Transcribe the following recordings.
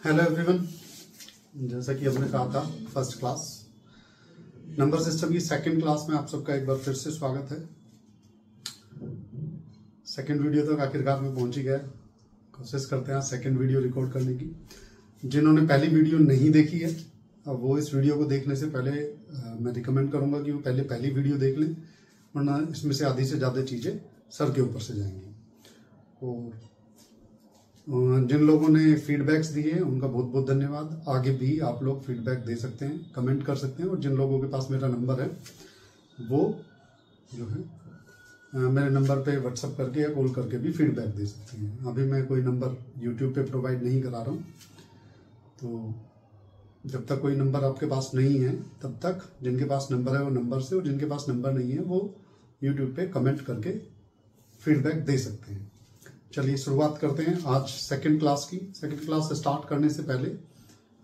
Hello everyone, जैसा कि हमने कहा था फर्स्ट क्लास नंबर सिस्टम की सेकंड क्लास में आप सबका एक बार फिर से स्वागत है। सेकंड वीडियो तक आखिरकार में पहुंच ही गया। कोशिश करते हैं सेकंड वीडियो रिकॉर्ड करने की। जिन्होंने पहली वीडियो नहीं देखी है अब वो इस वीडियो को देखने से पहले मैं रिकमेंड करूंगा कि वो पहली वीडियो देख लें, वरना इसमें से आधी से ज़्यादा चीज़ें सर के ऊपर से जाएंगी। और जिन लोगों ने फीडबैक्स दिए हैं उनका बहुत बहुत धन्यवाद। आगे भी आप लोग फीडबैक दे सकते हैं, कमेंट कर सकते हैं, और जिन लोगों के पास मेरा नंबर है वो जो है मेरे नंबर पे व्हाट्सअप करके या कॉल करके भी फीडबैक दे सकते हैं। अभी मैं कोई नंबर यूट्यूब पे प्रोवाइड नहीं करा रहा हूँ, तो जब तक कोई नंबर आपके पास नहीं है तब तक जिनके पास नंबर है वो नंबर से, और जिनके पास नंबर नहीं है वो यूट्यूब पे कमेंट करके फीडबैक दे सकते हैं। चलिए शुरुआत करते हैं आज सेकंड क्लास की। सेकंड क्लास स्टार्ट करने से पहले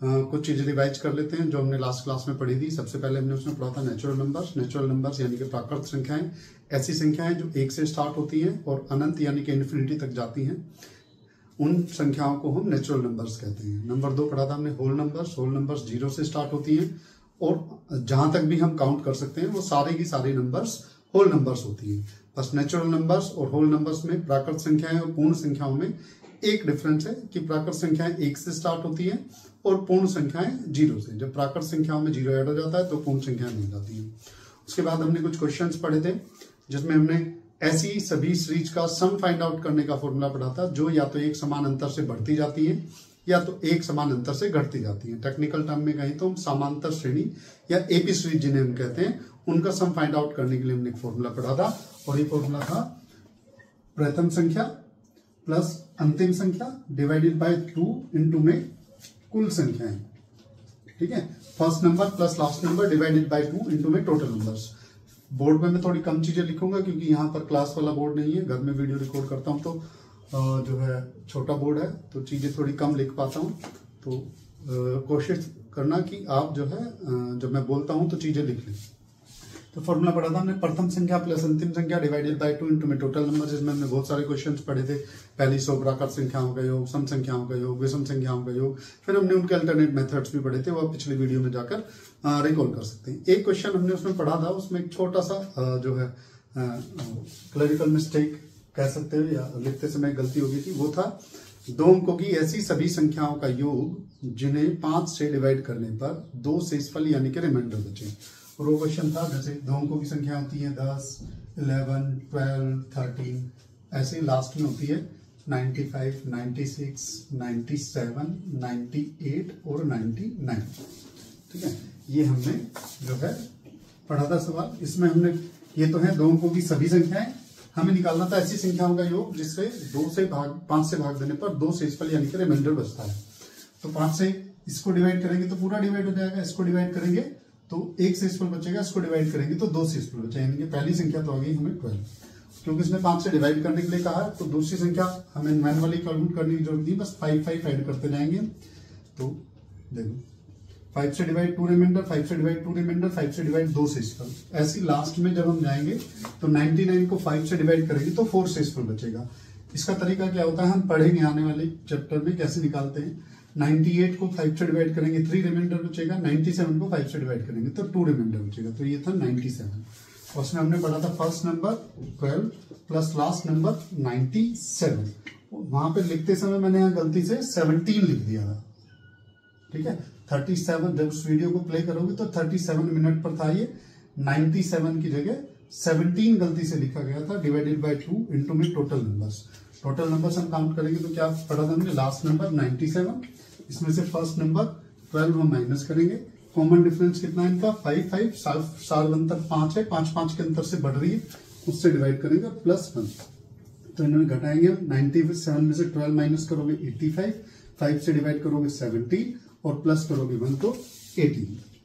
कुछ चीजें रिवाइज कर लेते हैं जो हमने लास्ट क्लास में पढ़ी थी। सबसे पहले हमने उसमें पढ़ा था नेचुरल नंबर्स। नेचुरल नंबर्स यानी कि प्राकृत संख्याएं, ऐसी संख्याएं जो 1 से स्टार्ट होती हैं और अनंत यानी कि इन्फिनिटी तक जाती हैं, उन संख्याओं को हम नेचुरल नंबर्स कहते हैं। नंबर 2 पढ़ा था हमने होल नंबर्स। होल नंबर्स 0 से स्टार्ट होती हैं और जहां तक भी हम काउंट कर सकते हैं वो सारे की सारी नंबर्स होल नंबर्स होती हैं। बस नेचुरल नंबर्स और होल नंबर्स में प्राकृत संख्याएं और पूर्ण संख्याओं में एक डिफरेंस है कि प्राकृत संख्याएं 1 से स्टार्ट होती हैं और पूर्ण संख्याएं 0 से। जब प्राकृत संख्याओं में 0 ऐड हो जाता है तो पूर्ण संख्याएं नहीं जाती हैं। उसके बाद हमने कुछ क्वेश्चंस पढ़े थे जिसमें हमने ऐसी सभी सीरीज का सम फाइंड आउट करने का फॉर्मूला पढ़ा था जो या तो एक समान अंतर से बढ़ती जाती है या तो एक समान अंतर से घटती जाती है। टेक्निकल टर्म में कहें तो हम समांतर श्रेणी या एपी सीरीज जिन्हें हम कहते हैं उनका सम फाइंड आउट करने के लिए हमने एक फॉर्मूला पढ़ा था, और ये फॉर्मूला था प्रथम संख्या प्लस अंतिम संख्या डिवाइडेड बाय 2 इंटू में कुल संख्याएं। ठीक है, first number plus last number divided by 2 into में टोटल नंबर्स। बोर्ड में मैं थोड़ी कम चीजें लिखूंगा क्योंकि यहाँ पर क्लास वाला बोर्ड नहीं है। घर में वीडियो रिकॉर्ड करता हूँ तो जो है छोटा बोर्ड है तो चीजें थोड़ी कम लिख पाता हूँ। तो कोशिश करना कि आप जो है जब मैं बोलता हूँ तो चीजें लिख लें। तो फॉर्मूला पढ़ा था हमने प्रथम संख्या प्लस अंतिम संख्या डिवाइडेड बाय 2 इंटू में टोटल नंबर, जिसमें हमने बहुत सारे क्वेश्चंस पढ़े थे। पहली 100 प्राकृत संख्याओं का योग, सम संख्याओं का योग, विषम संख्याओं का योग, फिर हमने उनके अल्टरनेट मेथड्स भी पढ़े थे, वो आप पिछली वीडियो में जाकर रिकॉल कर सकते हैं। एक क्वेश्चन हमने उसमें पढ़ा था, उसमें एक छोटा सा जो है क्लरिकल मिस्टेक कह सकते हो या लिखते समय गलती हो गई थी। वो था 2 अंकों की ऐसी सभी संख्याओं का योग जिन्हें 5 से डिवाइड करने पर 2 शेषफल यानी कि रिमाइंडर बचे। और वो क्वेश्चन था जैसे 2 अंकों की संख्या होती है 10, 11, 12, 13, ऐसे लास्ट में होती है 95, 96, 97, 98 और 99। ठीक है, ये हमने जो है पढ़ा था सवाल। इसमें हमने ये तो है 2 अंकों की सभी संख्याएं, हमें निकालना था ऐसी संख्याओं का योग जिससे 5 से भाग देने पर 2 शेषफल यानी कि रिमाइंडर बचता है। तो 5 से इसको डिवाइड करेंगे तो पूरा डिवाइड हो जाएगा, इसको डिवाइड करेंगे तो 1 शेषफल बचेगा, इसको डिवाइड करेंगे तो 2 शेषफल बचेगा, यानी कि पहली संख्या तो आ गई हमें 12। क्योंकि इसने 5 से डिवाइड करने के लिए कहा है तो दूसरी संख्या हमें मैनुअली कैलकुलेट करने की जरूरत नहीं, बस 5 ऐड करते जाएंगे। तो देखो 5 से डिवाइड 2 रिमाइंडर, 5 से डिवाइड 2 रिमाइंडर, 5 से डिवाइड 2 शेषफल। ऐसी लास्ट में जब हम जाएंगे तो 99 को 5 से डिवाइड करेंगे तो 4 शेषफल बचेगा। इसका तरीका क्या होता है हम पढ़ेंगे आने वाले चैप्टर में कैसे निकालते हैं। 98 को 5 से डिवाइड करेंगे 3 रिमाइंडर बचेगा, 97 को 5 से डिवाइड करेंगे तो 2 रिमाइंडर बचेगा। तो ये था 97। उसमें हमने पढ़ा था first number 12 plus last number 97। वहां पे लिखते समय मैंने यहाँ गलती से 17 लिख दिया था। ठीक है, 37 जब उस वीडियो को प्ले करोगे तो 37 मिनट पर था ये, 97 की जगह 17 गलती से लिखा गया था डिवाइडेड बाय 2 इंटू में टोटल नंबर्स। टोटल नंबर्स हम काउंट करेंगे तो क्या पढ़ा था हमने, लास्ट नंबर 97, इसमें से फर्स्ट नंबर 12 हम माइनस करेंगे। कॉमन डिफरेंस कितना है इनका 5, साल अंतर 5 है, 5 के अंतर से बढ़ रही है, उससे डिवाइड करेंगे प्लस 1। तो इन्होंने घटाएंगे 97 में से 12 माइनस करोगे 85, 5 से डिवाइड करोगे 70 और प्लस करोगे 1 तो 18।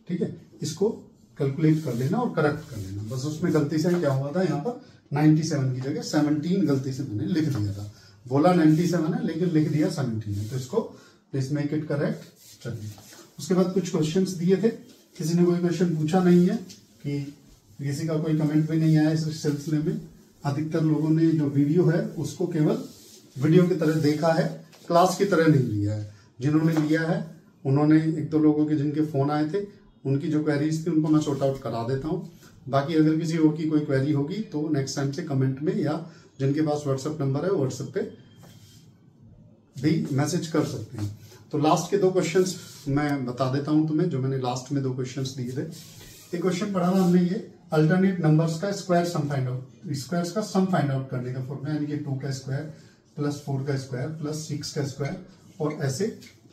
ठीक है, इसको कैलकुलेट कर लेना और करेक्ट कर लेना। बस उसमें गलती से क्या हुआ था, यहाँ पर 97 की जगह 17 गलती से मैंने लिख दिया था। बोला 97 है लेकिन लिख दिया 17 है, तो इसको प्लीज मेक इट करेक्ट। चलिए उसके बाद कुछ क्वेश्चंस दिए थे, किसी ने कोई क्वेश्चन पूछा नहीं है कि किसी का कोई कमेंट भी नहीं आया इस सिलसिले में। अधिकतर लोगों ने जो वीडियो है उसको केवल वीडियो की तरह देखा है, क्लास की तरह नहीं लिया है। जिन्होंने लिया है उन्होंने, एक दो लोगों के जिनके फोन आए थे, उनकी जो क्वेरीज थी उनको मैं सॉर्ट आउट करा देता हूँ। बाकी अगर किसी और की कोई क्वेरी होगी तो नेक्स्ट टाइम से कमेंट में, या जिनके पास व्हाट्सएप नंबर है व्हाट्सएप पे भी मैसेज कर सकते हैं। तो लास्ट के 2 क्वेश्चंस मैं बता देता हूं तुम्हें, जो मैंने लास्ट में 2 क्वेश्चंस दिए थे। एक क्वेश्चन पढ़ा था हमने, ये अल्टरनेट नंबर्स का square sum find out, squares का सम फाइंड आउट करने का फॉर्मूला, यानी कि 2 का स्क्वायर प्लस 4 का स्क्वायर प्लस 6 का स्क्वायर और ऐसे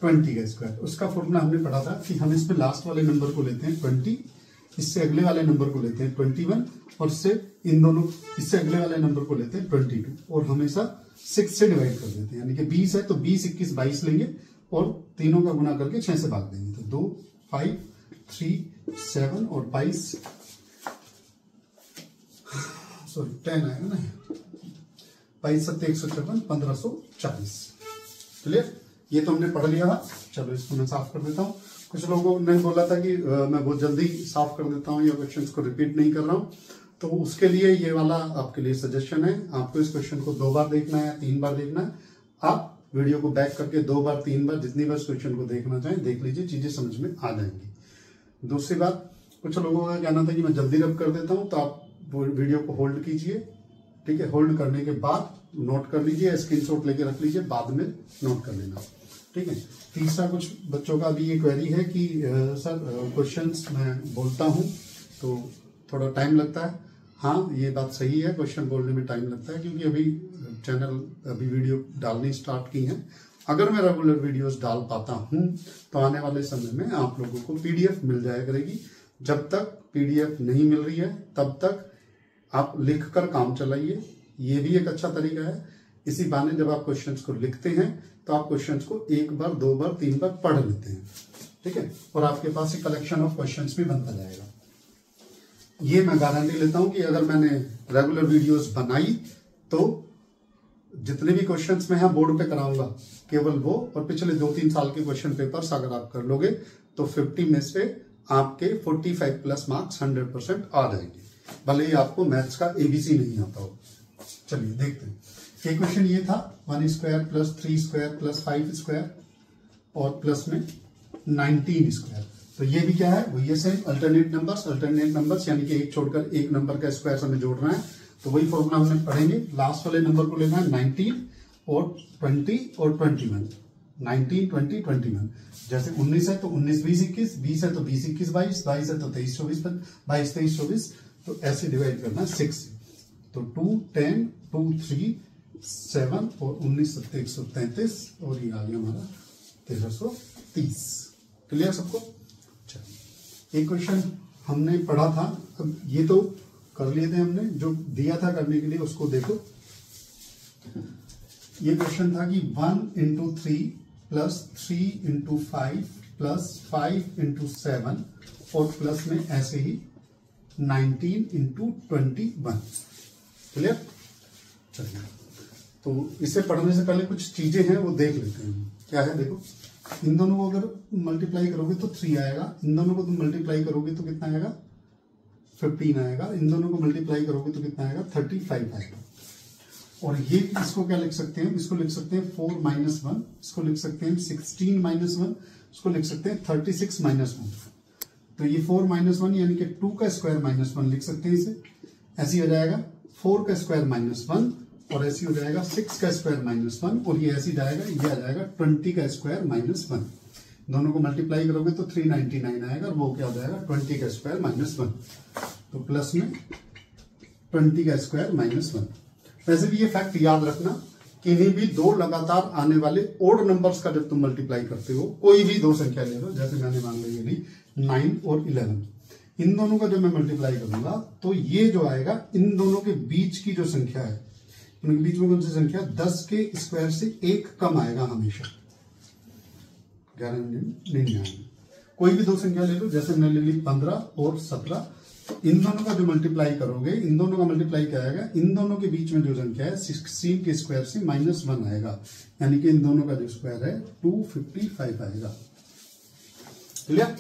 20 का स्क्वायर। उसका फॉर्मूला हमने पढ़ा था कि हम इसमें लास्ट वाले नंबर को लेते हैं 20, इससे अगले वाले नंबर को लेते हैं 21 और इससे अगले वाले नंबर को लेते हैं 22 और हमेशा 6 से डिवाइड कर देते हैं। यानी कि 20 है तो 20, 21, 22 लेंगे और तीनों का गुना करके 6 से भाग देंगे। तो 2, 5, 3, 7 और 22, सॉरी 10 आएगा ना, 22 7 156 1540। क्लियर, ये तो हमने पढ़ लिया था। चलो इसको मैं साफ कर देता हूँ। कुछ लोगों ने बोला था कि मैं बहुत जल्दी साफ कर देता हूँ या क्वेश्चंस को रिपीट नहीं कर रहा हूँ, तो उसके लिए ये वाला आपके लिए सजेशन है। आपको इस क्वेश्चन को 2 बार देखना है, 3 बार देखना है। आप वीडियो को बैक करके 2 बार 3 बार जितनी बार इस क्वेश्चन को देखना चाहें देख लीजिए, चीजें समझ में आ जाएंगी। दूसरी बात, कुछ लोगों का कहना था कि मैं जल्दी रब कर देता हूँ, तो आप वीडियो को होल्ड कीजिए, ठीक है। होल्ड करने के बाद नोट कर लीजिए, स्क्रीनशॉट लेके रख लीजिए, बाद में नोट कर लेना, ठीक है। तीसरा, कुछ बच्चों का भी ये क्वेरी है कि सर क्वेश्चंस मैं बोलता हूँ तो थोड़ा टाइम लगता है। हाँ, ये बात सही है, क्वेश्चन बोलने में टाइम लगता है, क्योंकि अभी वीडियो डालनी स्टार्ट की है। अगर मैं रेगुलर वीडियोस डाल पाता हूँ तो आने वाले समय में आप लोगों को पीडीएफ मिल जाया करेगी। जब तक पीडीएफ नहीं मिल रही है तब तक आप लिखकर काम चलाइए, ये भी एक अच्छा तरीका है। इसी बहाने जब आप क्वेश्चंस को लिखते हैं तो आप क्वेश्चंस को 1 बार 2 बार 3 बार पढ़ लेते हैं, ठीक है, और आपके पास एक कलेक्शन ऑफ क्वेश्चंस भी बनता जाएगा। ये मैं गारंटी लेता हूं कि अगर मैंने रेगुलर वीडियोस बनाई तो जितने भी क्वेश्चंस मैं बोर्ड पे कराऊंगा केवल वो, और पिछले 2-3 साल के क्वेश्चन पेपर्स अगर आप कर लोगे तो 50 में से आपके 45 प्लस मार्क्स 100% आ जाएंगे, भले ही आपको मैथ्स का एबीसी नहीं आता हो। चलिए देखते हैं। एक क्वेश्चन ये था 1 square plus 3 square plus 5 square और प्लस में 19 स्क्वायर। तो ये भी क्या है, वही सेम अल्टरनेट नंबर्स यानी कि एक छोड़कर एक नंबर का स्क्वायर हमें जोड़ना है। तो वही फॉर्मूला हमने पढ़ेंगे। लास्ट वाले नंबर को लेना है 19 और 20 और 21, 19 20 21। जैसे 19 है तो 19 20 21, 20 है तो 20 21 22, 22 है तो 23 24 22 23 24, तो ऐसे डिवाइड करना 6। तो 2 10 2 3 7 और 19 7 133 और ये आ गया हमारा 1330। क्लियर सबको? एक क्वेश्चन हमने पढ़ा था, अब ये तो कर लिए थे हमने, जो दिया था करने के लिए उसको देखो। ये क्वेश्चन था कि 1 into 3 plus 3 into 5 plus 5 into 7 और प्लस में ऐसे ही 19 into 21। क्लियर? चलिए, तो इसे पढ़ने से पहले कुछ चीजें हैं वो देख लेते हैं। क्या है देखो, इन दोनों को अगर मल्टीप्लाई करोगे तो 3 आएगा, इन दोनों को तुम मल्टीप्लाई करोगे तो कितना आएगा 15 आएगा, इन दोनों को मल्टीप्लाई करोगे तो कितना आएगा 35 आएगा। और ये इसको क्या लिख सकते हैं, इसको लिख सकते हैं 4 - 1, इसको लिख सकते हैं 16 - 1, इसको लिख सकते हैं 36 - 1। तो ये 4 - 1 यानी कि 2 का स्क्वायर -1 लिख सकते हैं इसे। ऐसे हो जाएगा 4 का स्क्वायर -1 और ऐसे हो जाएगा 6 का स्क्वायर -1 और ये ऐसे जाएगा, ये आ जाएगा 20 का स्क्वायर -1। दोनों को मल्टीप्लाई करोगे तो 399 आएगा और वो क्या हो जाएगा 20 का स्क्वायर -1। तो प्लस में 20 का स्क्वायर -1। वैसे भी ये फैक्ट याद रखना, किन्हीं भी 2 लगातार आने वाले ओड नंबर्स का जब तुम मल्टीप्लाई करते हो, कोई भी 2 संख्या ले लो, जैसे मैंने मान ली ली 9 और 11, इन दोनों का जब मैं मल्टीप्लाई करूंगा तो ये जो आएगा इन दोनों के बीच की जो संख्या है, उनके बीच में कौन सी संख्या 10 के स्क्वायर से 1 कम आएगा हमेशा। 1199 कोई भी 2 संख्या ले लो, जैसे मैंने ले ली 15 और 17, इन दोनों का जो मल्टीप्लाई करोगे, इन दोनों का मल्टीप्लाई क्या आएगा, इन दोनों के बीच में जो संख्या है 16 के स्क्वायर से -1 आएगा, यानी कि इन दोनों का जो स्क्वायर है 255 आएगा। क्लियर?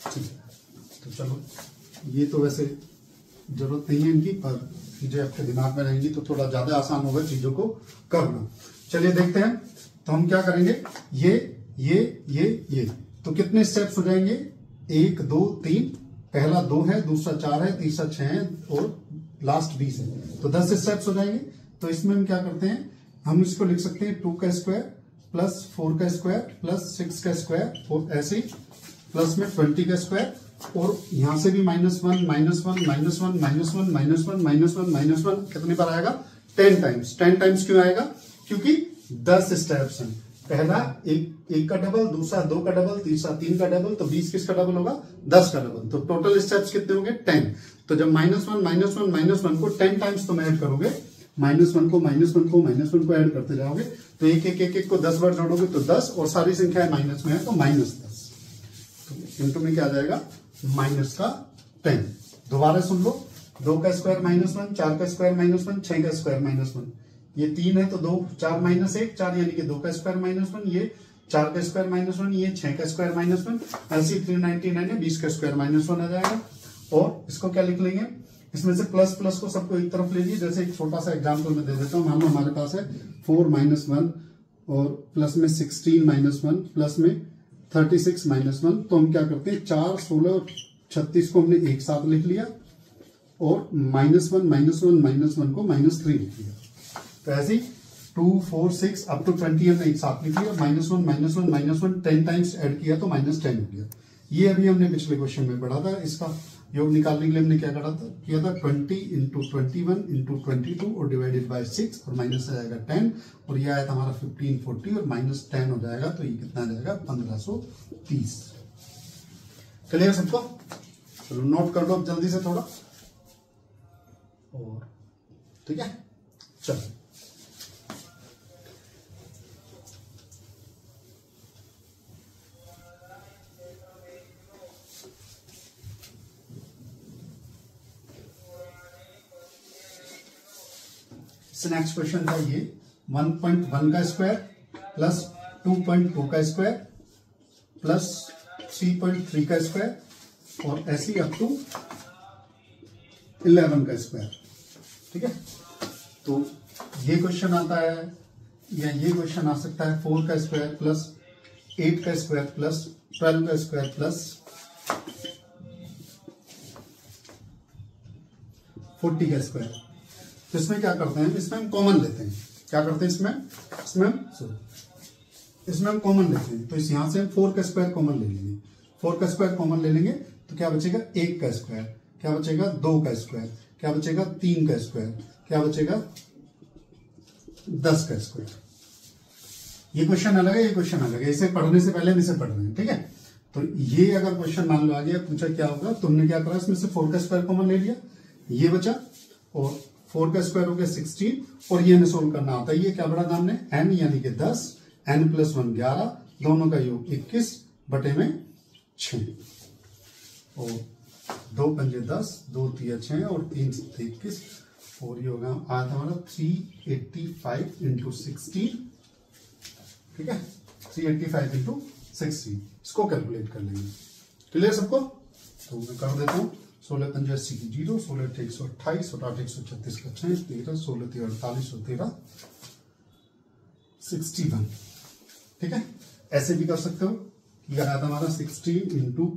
ठीक है, तो चलो, ये तो वैसे जरूरत नहीं है इनकी, पर चीजें आपके दिमाग में रहेंगी तो थोड़ा ज्यादा आसान होगा चीजों को करना। चलिए देखते हैं। तो हम क्या करेंगे, ये ये तो कितने स्टेप्स हो जाएंगे? 1 2 3, पहला 2 है, दूसरा 4 है, तीसरा 6 है और लास्ट 20 है, तो 10 स्टेप्स हो जाएंगे। तो इसमें हम क्या करते हैं, हम इसको लिख सकते हैं 2 का स्क्वायर प्लस 4 का स्क्वायर प्लस 6 का स्क्वायर और ऐसे ही प्लस में 20 का स्क्वायर, और यहां से भी -1 -1 -1 -1 -1 -1 -1 कितने पर आएगा? 10 टाइम्स। 10 टाइम्स क्यों आएगा? क्योंकि 10 स्टेप्स हैं। पहला एक का डबल, दूसरा 2 का डबल, तीसरा 3 का डबल, तो 20 किसका डबल होगा? 10 का डबल। तो टोटल स्टेप्स कितने होंगे? 10। तो जब -1 -1 को 10 टाइम्स तुम ऐड करोगे, -1 को ऐड करते जाओगे, तो एक को 10 बार जोड़ोगे तो 10, और सारी संख्याएं माइनस में है तो -10। तो इनटू में क्या आ जाएगा? -10। दोबारा सुन लो, 2 का स्क्वायर -1, 4 का स्क्वायर -1, 6 का स्क्वायर -1, ये 3 है तो 2 4 -1 4, यानी कि 2 का स्क्वायर -1, ये 4 का स्क्वायर -1, ये 6 का स्क्वायर -1, ऐसे 399 है, 20 का स्क्वायर -1 आ जाएगा। और इसको क्या लिख लेंगे? इसमें से प्लस प्लस को सबको एक तरफ ले लीजिए। जैसे एक छोटा सा एग्जाम्पल मैं दे देता हूँ। मान लो हमारे पास है 4 -1 और प्लस में 16 -1 प्लस में 36 -1, तो हम क्या करते हैं 4 16 और 36 को हमने एक साथ लिख लिया और -1 -1 को -3 लिख लिया। तो ऐसे 2 4 6 अप टू 20 हमने एक साथ लिख लिया, -1 10 टाइम्स ऐड किया तो -10 हो गया। ये अभी हमने पिछले क्वेश्चन में पढ़ा था। इसका योग निकालने के लिए हमने क्या किया था 20 × 21 × 22 और डिवाइडेड बाय 6 और माइनस आ जाएगा 10, और ये आया था हमारा 1540 और -10 हो जाएगा, तो ये कितना आ जाएगा 1530। क्लियर सबको? चलो नोट कर लो अब जल्दी से थोड़ा, और ठीक है। चलो नेक्स्ट क्वेश्चन था ये 1.1 का स्क्वायर प्लस 2.2 का स्क्वायर प्लस 3.3 का स्क्वायर और ऐसे अप टू 11 का स्क्वायर। ठीक है, तो ये क्वेश्चन आता है, या ये क्वेश्चन आ सकता है 4 का स्क्वायर प्लस 8 का स्क्वायर प्लस 12 का स्क्वायर प्लस 40 का स्क्वायर। तो इसमें क्या करते हैं, इसमें हम कॉमन लेते हैं। क्या करते हैं इसमें हम कॉमन लेते हैं। तो इस यहां से हम 4 का स्क्वायर कॉमन ले लेंगे। 4 का स्क्वायर कॉमन ले लेंगे तो क्या बचेगा 1 का स्क्वायर, क्या बचेगा 2 का स्क्वायर, क्या बचेगा 3 का स्क्वायर, क्या बचेगा 10 का स्क्वायर। ये क्वेश्चन अलग है, ये क्वेश्चन अलग है। इसे पढ़ने से पहले हम इसे पढ़ रहे हैं। ठीक है, तो ये अगर क्वेश्चन मान लो आ गया, पूछा क्या होगा, तुमने क्या करा, इसमें से 4 का स्क्वायर कॉमन ले लिया, ये बचा, और 4 का स्क्वायर हो गया 16, और ये हमें सोल्व करना होता है। ये क्या बड़ा नाम है n, यानी कि 10, n + 1 11, दोनों का योग 21 बटे में 6, और 2 पंजे 10, 2 तिया 6 और 3 7 21, और ये होगा आया था हमारा 385 × 16। ठीक है, 385 × 16, इसको कैलकुलेट कर लेंगे। क्लियर सबको? तो मैं कर देता हूँ 16 पंजे 80 की 0, 16 × 128 और 8 136 का 6, 13 16 3 48 और 13 61। ठीक है, ऐसे भी कर सकते हो। यह आया था हमारा 16 ×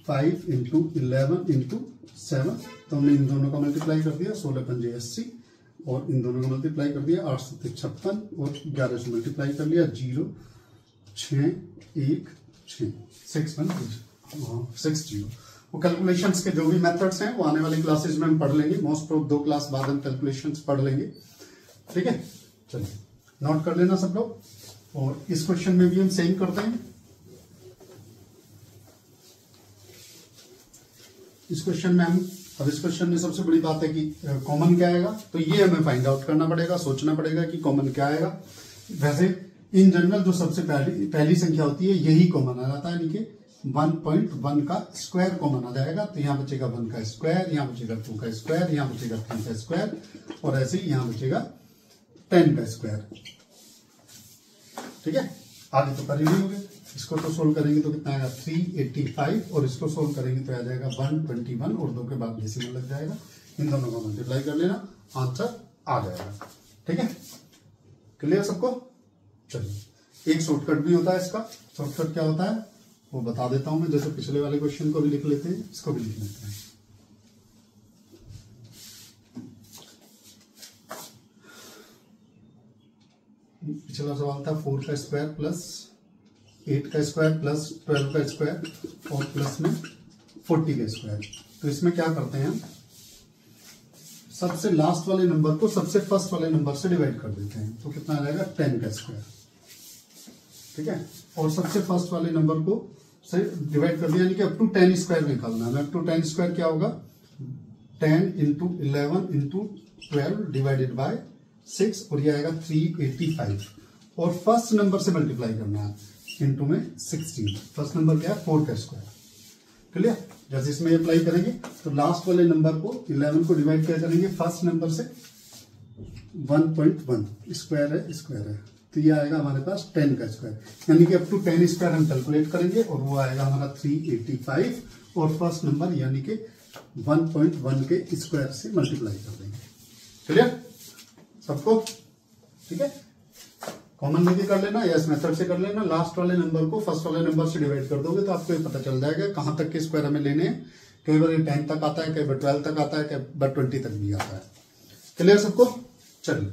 5 × 11 × 7, तो हमने इन दोनों का मल्टीप्लाई कर दिया, 16 पंजे 80 और इन दोनों का मल्टीप्लाई कर दिया 8 7 56 और 11 से मल्टीप्लाई कर लिया 0 6 1 6 6 1 6 0। वो कैलकुलेशंस के जो भी मेथड्स हैं वो आने वाली क्लासेस में हम पढ़ लेंगे। मोस्ट ऑफ 2 क्लास बाद हम कैलकुलेशंस पढ़ लेंगे। ठीक है, चलिए नोट कर लेना सब लोग। और इस क्वेश्चन में भी हम सेम करते हैं। इस क्वेश्चन में हम, अब इस क्वेश्चन में सबसे बड़ी बात है कि कॉमन क्या आएगा, तो ये हमें फाइंड आउट करना पड़ेगा, सोचना पड़ेगा कि कॉमन क्या आएगा। वैसे इन जनरल जो सबसे पहली संख्या होती है यही कॉमन आ जाता है, यानी कि 1.1 का स्क्वायर कॉमन आ जाएगा। तो यहाँ बचेगा 1 का स्क्वायर, यहाँ बचेगा 2 का स्क्वायर, यहाँ बचेगा 3 का स्क्वायर, और ऐसे ही यहाँ बचेगा 10 का स्क्वायर। ठीक है, आगे तो कर ही नहीं होंगे। इसको तो सोल्व करेंगे तो कितना आएगा 385, और इसको सोल्व करेंगे तो आ जाएगा 121, और 2 के बाद डेसिमल लग जाएगा। इन दोनों को मल्टीप्लाई कर लेना, आंसर आ जाएगा। ठीक है, क्लियर सबको? चलिए एक शॉर्टकट भी होता है इसका। शॉर्टकट क्या होता है वो बता देता हूं मैं, जैसे पिछले वाले क्वेश्चन को भी लिख लेते हैं, इसको भी लिख लेते हैं। पिछला सवाल था 4 का स्क्वायर प्लस 8 का स्क्वायर प्लस 12 का स्क्वायर और प्लस में 40 का स्क्वायर। तो इसमें क्या करते हैं हम, सबसे लास्ट वाले नंबर को सबसे फर्स्ट वाले नंबर से डिवाइड कर देते हैं। तो कितना आ जाएगा 10 का स्क्वायर, ठीक है। और सबसे फर्स्ट वाले नंबर को से डिवाइड कर दिया, यानी कि अप टू 10 स्क्वायर निकालना है। अप टू 10 स्क्वायर क्या होगा 10 इंटू 11 इंटू 12 डिवाइडेड बाय 6 और ये आएगा 385। और फर्स्ट नंबर से मल्टीप्लाई करना है इंटू में 16। फर्स्ट नंबर क्या है 4 का स्क्वायर, क्लियर। जैसे इसमें अप्लाई करेंगे तो लास्ट वाले नंबर को 11 को डिवाइड क्या करेंगे फर्स्ट नंबर से 1.1 स्क्वायर है तो ये आएगा हमारे पास 10 का स्क्वायर, यानी कि अप टू 10 स्क्वायर हम कैलकुलेट करेंगे और वो आएगा हमारा 385 और फर्स्ट नंबर यानी कि 1.1 के स्क्वायर से मल्टीप्लाई कर देंगे। क्लियर सबको, ठीक है। कॉमन लेके कर लेना या इस मेथड से कर लेना। लास्ट वाले नंबर को फर्स्ट वाले नंबर से डिवाइड कर दोगे तो आपको ये पता चल जाएगा कहां तक के स्क्वायर हमें लेने हैं। कई बार 10 तक आता है, कई बार 12 तक आता है, कई बार 20 तक भी आता है। क्लियर सबको, चलिए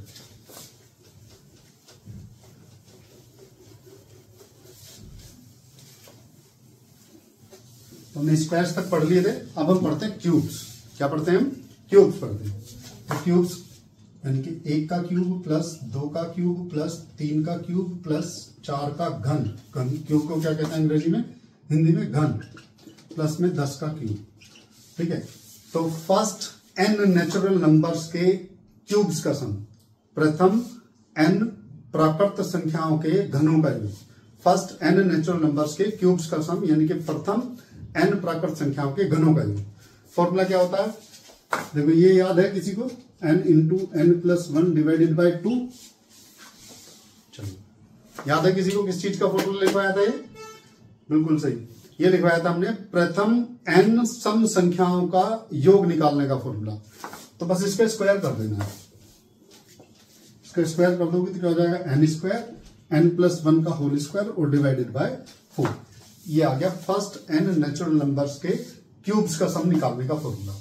तो हमने स्क्वायर्स तक पढ़ लिए थे। अब हम पढ़ते हैं क्यूब्स। क्या पढ़ते हैं हम, क्यूब्स पढ़ते हैं। तो क्यूब्स यानी कि 1 का क्यूब प्लस 2 का क्यूब प्लस 3 का क्यूब प्लस 4 का घन। क्यूब को क्या कहते हैं अंग्रेजी में, हिंदी में घन, प्लस में 10 का क्यूब, ठीक है। तो फर्स्ट n नेचुरल नंबर्स के क्यूब्स का सम, प्रथम n प्राकृत संख्याओं के घनों का योग। फर्स्ट n नेचुरल नंबर्स के क्यूब्स का सम यानी कि प्रथम n प्राकृत संख्याओं के घनों का योग। फॉर्मूला क्या होता है, देखो ये याद है किसी को, n into n plus 1 divided by 2। चलिए याद है किसी को किस चीज का फॉर्मूला लिखवाया था ये, बिल्कुल सही, ये लिखवाया था हमने प्रथम n सम संख्याओं का योग निकालने का फॉर्मूला। तो बस इसका स्क्वायर कर देना है, इसका स्क्वायर कर दोगे तो क्या हो जाएगा n स्क्वायर n प्लस 1 का होल स्क्वायर और डिवाइडेड बाय 4। ये आ गया फर्स्ट n नेचुरल नंबर्स के क्यूब्स का सम निकालने का फॉर्मूला।